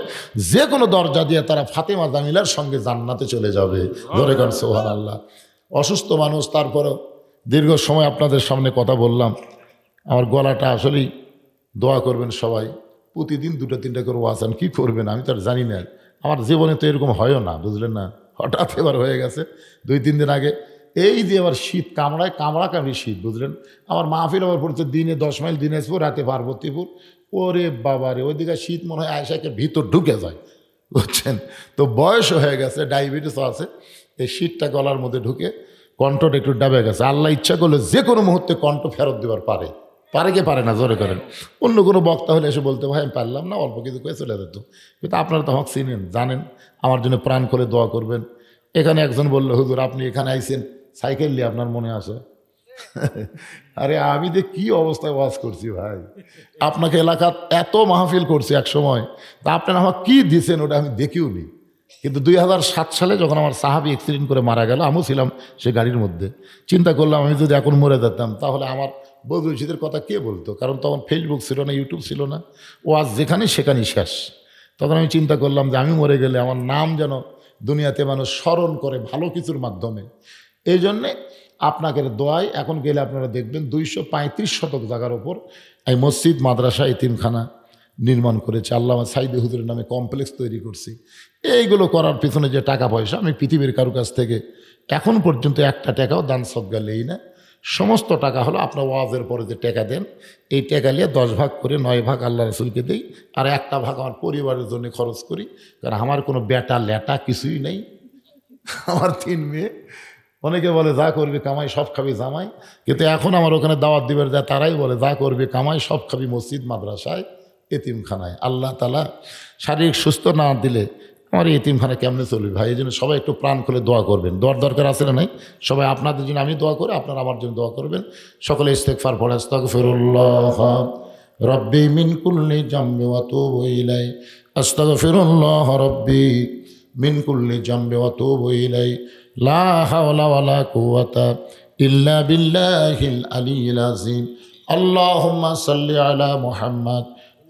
যে কোনো দরজা দিয়ে তারা ফাতেমা জামিলার সঙ্গে জান্নাতে চলে যাবে। ধরে গান সুবহানাল্লাহ। অসুস্থ মানুষ, তারপরেও দীর্ঘ সময় আপনাদের সামনে কথা বললাম, আমার গলাটা আসলেই দোয়া করবেন সবাই। প্রতিদিন 2-3টা করে ওয়াজান কি করবেন আমি তো আর জানি না, আমার জীবনে তো এরকম হয়ও না, বুঝলেন না, হঠাৎ এবার হয়ে গেছে 2-3 দিন আগে। এই যে আবার শীত কামড়াকামড়ি শীত, বুঝলেন। আমার মাহফিল আবার পড়ছে দিনে 10 মাইল দিনাজপুর, রাতে পার্বতীপুর। ওরে বাবারে, ওইদিকে শীত মনে হয় আয়সাকে ভিতর ঢুকে যায়, বুঝছেন। তো বয়সও হয়ে গেছে, ডায়াবেটিসও আছে, এই শীতটা গলার মধ্যে ঢুকে কণ্ঠটা একটু ডাবে গেছে। আল্লাহ ইচ্ছা করলে যে কোনো মুহূর্তে কণ্ঠ ফেরত দেওয়ার পারে কি পারে না? জোরে করেন। অন্য কোনো বক্তা হলে এসে বলতে, ভাই আমি পারলাম না, অল্প কিছু করে চলে যেত। কিন্তু আপনারা তো আমাকে চিনেন, জানেন, আমার জন্য প্রাণ করে দোয়া করবেন। এখানে একজন বললো, হুজুর আপনি এখানে আইছেন সাইকেল নিয়ে, আপনার মনে আছে? আরে আমি যে কি অবস্থায় ওয়াজ করছি ভাই, আপনাকে এলাকার এত মাহফিল করছি এক সময়, তা আপনারা আমাকে কি দিয়েছেন ওটা আমি দেখিও নি। কিন্তু 2007 সালে যখন আমার সাহাবী অ্যাক্সিডেন্ট করে মারা গেল, আমিও ছিলাম সে গাড়ির মধ্যে। চিন্তা করলাম আমি যদি এখন মরে যেতাম তাহলে আমার বদরুশিদের কথা কে বলতো? কারণ তখন ফেসবুক ছিল না, ইউটিউব ছিল না, ওয়াজ যেখানে সেখানেই শেষ। তখন আমি চিন্তা করলাম যে আমি মরে গেলে আমার নাম যেন দুনিয়াতে মানুষ স্মরণ করে ভালো কিছুর মাধ্যমে। এই জন্যে আপনাকে দোয়ায় এখন গেলে আপনারা দেখবেন 235 শতক জায়গার ওপর এই মসজিদ, মাদ্রাসা, এতিমখানা নির্মাণ করেছে। আল্লামা সাইদি হুজুরের নামে কমপ্লেক্স তৈরি করছি। এইগুলো করার পিছনে যে টাকা পয়সা, আমি পৃথিবীর কারো কাছ থেকে এখন পর্যন্ত 1টা টাকাও দান সদকা নেই না। সমস্ত টাকা হলো আপনার ওয়াজের পরে যে টাকা দেন, এই টাকা নিয়ে 10 ভাগ করে 9 ভাগ আল্লাহ রসুলকে দিই, আর 1টা ভাগ আমার পরিবারের জন্য খরচ করি। কারণ আমার কোনো বেটা ল্যাটা কিছুই নেই, আমার 3 মেয়ে। অনেকে বলে যা করবি কামাই সব খাবি জামাই, কিন্তু এখন আমার ওখানে দাওয়াত দিবের যা তারাই বলে যা করবি কামাই সব খাবি মসজিদ, মাদ্রাসায়, এতিমখানায়। আল্লাহ তাআলা শারীরিক সুস্থ না দিলে আমার এই এতিমখানা কেমনে চলবে ভাই? এই জন্য সবাই একটু প্রাণ খুলে দোয়া করবেন। দোয়ার দরকার আছে না নাই? সবাই আপনাদের জন্য আমি দোয়া করি, আপনারা আমার জন্য দোয়া করবেন। সকলে ইস্তেগফার পড়ে, আস্তাগফিরুল্লাহ রব্বি মিন কুল্লি জামবি ওয়া তুবু ইলাই, আস্তাগফিরুল্লাহ রব্বি মিন কুল্লি জামবি ওয়া তুবু ইলাই, লা হাওলা ওয়ালা কুওয়াতা ইল্লা বিল্লাহিল আলিয়্যিল আযীম। আল্লাহুম্মা সাল্লি আলা মুহাম্মাদ,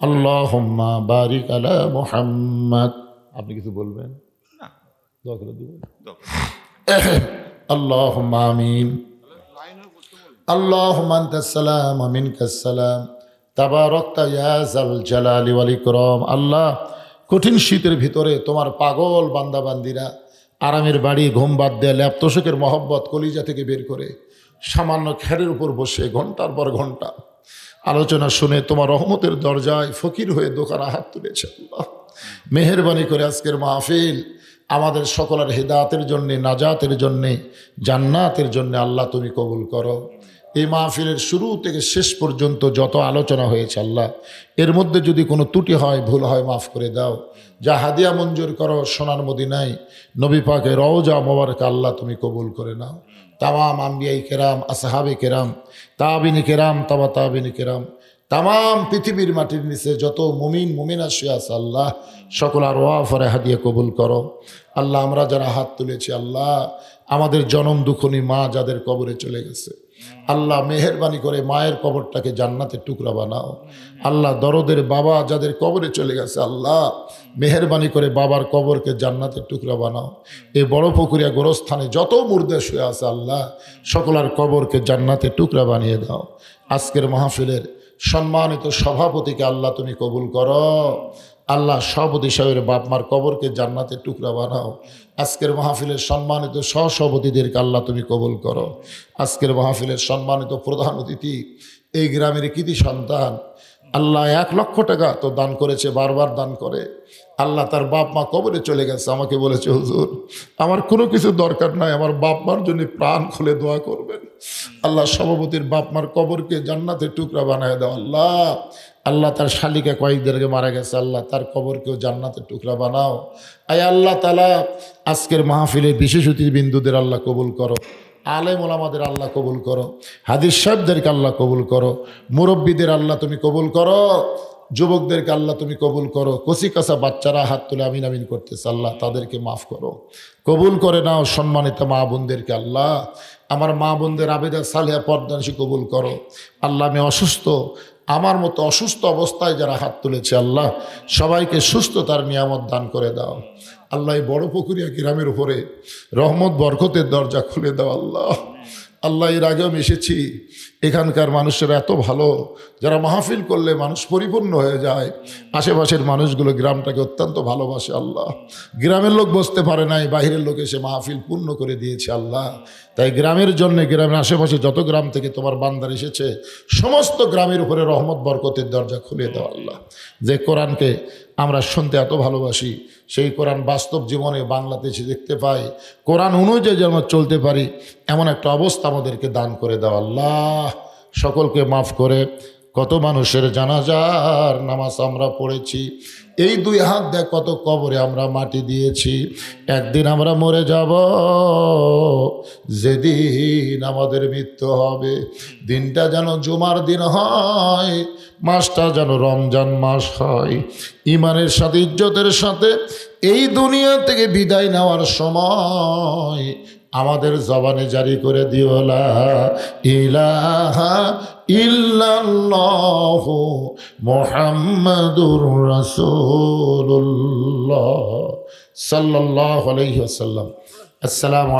আল্লাহুম্মা বারিক আলা মুহাম্মাদ। আপনি কিছু বলবেন? দোয়া করে দিবেন। আল্লাহুম্মা আমিন। আল্লাহুম্মা আনতাস সালাম ওয়া মিনকাস সালাম, তাবারাকতা ইয়া যাল জালালি ওয়াল ইকরাম। আল্লাহ, কঠিন শীতের ভিতরে তোমার পাগল বান্দাবান্দিরা আরামের বাড়ি, ঘুম বাদ দেয়া, ল্যাপতোষকের মহব্বত কলিজা থেকে বের করে সামান্য খেরের উপর বসে ঘন্টার পর ঘন্টা আলোচনা শুনে তোমার রহমতের দরজায় ফকির হয়ে দোকানে হাত তুলেছে। আল্লাহ, মেহেরবানি করে আজকের মাহফিল আমাদের সকলের হেদায়েতের জন্যে, নাজাতের জন্যে, জান্নাতের জন্যে আল্লাহ তুমি কবুল করো। এই মাহফিলের শুরু থেকে শেষ পর্যন্ত যত আলোচনা হয়েছে আল্লাহ, এর মধ্যে যদি কোনো ত্রুটি হয়, ভুল হয়, মাফ করে দাও। যা হাদিয়া মঞ্জুর করো সোনার মদিনায় নবী পাকের রওজা মোবারক আল্লাহ তুমি কবুল করে নাও। তামাম আম্বিয়াই কেরাম, আসহাবে কেরাম, তাবিনী কেরাম, তাবিনী কেরাম, তামাম পৃথিবীর মাটির নিচে যত মুমিন মুমিনা শুয়ে আছে আল্লাহ, সকল আর ওয়াফরে হাদিয়া কবুল করো। আল্লাহ আমরা যারা হাত তুলেছি আল্লাহ, আমাদের জনম দুঃখনী মা যাদের কবরে চলে গেছে আল্লাহ, মেহেরবানি করে মায়ের কবরটাকে জান্নাতের টুকরা বানাও। আল্লাহ দরদের বাবা যাদের কবরে চলে গেছে আল্লাহ, মেহেরবানি করে বাবার কবরকে জান্নাতের টুকরা বানাও। এই বড় পুকুরিয়া গোরস্থানে যত মুর্দা শুয়ে আছে আল্লাহ, সকলার কবরকে জান্নাতের টুকরা বানিয়ে দাও। আজকের মাহফিলের সম্মানিত সভাপতিকে আল্লাহ তুমি কবুল করো। আল্লাহ সভাপতি সাহেবের বাপ মার কবরকে জান্নাতের টুকরা বানাও। আজকের মাহফিলের সম্মানিত সহসভাপতিদেরকে আল্লাহ তুমি কবুল করো। আজকের মাহফিলের সম্মানিত প্রধান অতিথি এই গ্রামের কৃতি সন্তান আল্লাহ 1 লক্ষ টাকা তো দান করেছে, বারবার দান করে। আল্লাহ তার বাপ মা কবরে চলে গেছে, আমাকে বলেছে হুজুর আমার কোনো কিছু দরকার নাই, আমার বাপ মার জন্য প্রাণ খুলে দোয়া করবেন। আল্লাহ সভাপতির বাপ মার কবরকে জান্নাতের টুকরা বানায় দাও আল্লাহ। আল্লাহ তার শালিকা কয়েকদিন আগে মারা গেছে আল্লাহ, তার কবরকেও জান্নাতের টুকরা বানাও। আয় আল্লাহ তাআলা আজকের মাহফিলের বিশেষ অতিথিবৃন্দুদের আল্লাহ কবুল করো, আলেম ওলামাদের আল্লাহ কবুল করো, হাদিস সাহেবদেরকে আল্লাহ কবুল করো, মুরব্বীদের আল্লাহ তুমি কবুল করো, যুবকদেরকে আল্লাহ তুমি কবুল করো। কচি কাঁচা বাচ্চারা হাত তুলে আমিন আমিন করতেছে আল্লাহ, তাদেরকে মাফ করো, কবুল করে নাও। সম্মানিত মা বোনদেরকে আল্লাহ, আমার মা বোনদের আবেদা সালেহা পর্দানসী কবুল করো। আল্লাহ আমি অসুস্থ, আমার মতো অসুস্থ অবস্থায় যারা হাত তুলেছে আল্লাহ, সবাইকে সুস্থতার নিয়ামত দান করে দাও আল্লাহ। এই বড় পুকুরিয়া গ্রামের উপরে রহমত বরকতের দরজা খুলে দাও আল্লাহ। আল্লাহ এর আগেও আমি এসেছি, এখানকার মানুষেরা এত ভালো, যারা মাহফিল করলে মানুষ পরিপূর্ণ হয়ে যায়। আশেপাশের মানুষগুলো গ্রামটাকে অত্যন্ত ভালোবাসে আল্লাহ। গ্রামের লোক বসতে পারে নাই, বাইরের লোক এসে মাহফিল পূর্ণ করে দিয়েছে আল্লাহ। তাই গ্রামের জন্য, গ্রামের আশেপাশে যত গ্রাম থেকে তোমার বান্দার এসেছে সমস্ত গ্রামের উপরে রহমত বরকতের দরজা খুলে দাও আল্লাহ। যে কোরআনকে আমরা শুনতে এত ভালোবাসি, সেই কোরআন বাস্তব জীবনে বাংলাদেশে দেখতে পাই, কোরআন অনুযায়ী যেন চলতে পারি, এমন একটা অবস্থা আমাদেরকে দান করে দাও আল্লাহ। সকলকে মাফ করে কত মানুষের জানাজার নামাজ আমরা পড়েছি, এই 2 হাত দেখ কত কবরে আমরা মাটি দিয়েছি। একদিন আমরা মরে যাব, যেদিন আমাদের মৃত্যু হবে, দিনটা যেন জুমার দিন হয়, মাসটা যেন রমজান মাস হয়। ইমানের সাথে ইজ্জতের সাথে এই দুনিয়া থেকে বিদায় নেওয়ার সময় আমাদের জবানে জারি করে দিও লা ইলাহা ইল্লাল্লাহু মুহাম্মাদুর রাসূলুল্লাহ সাল্লাল্লাহু আলাইহি ওয়াসাল্লাম। আসসালামু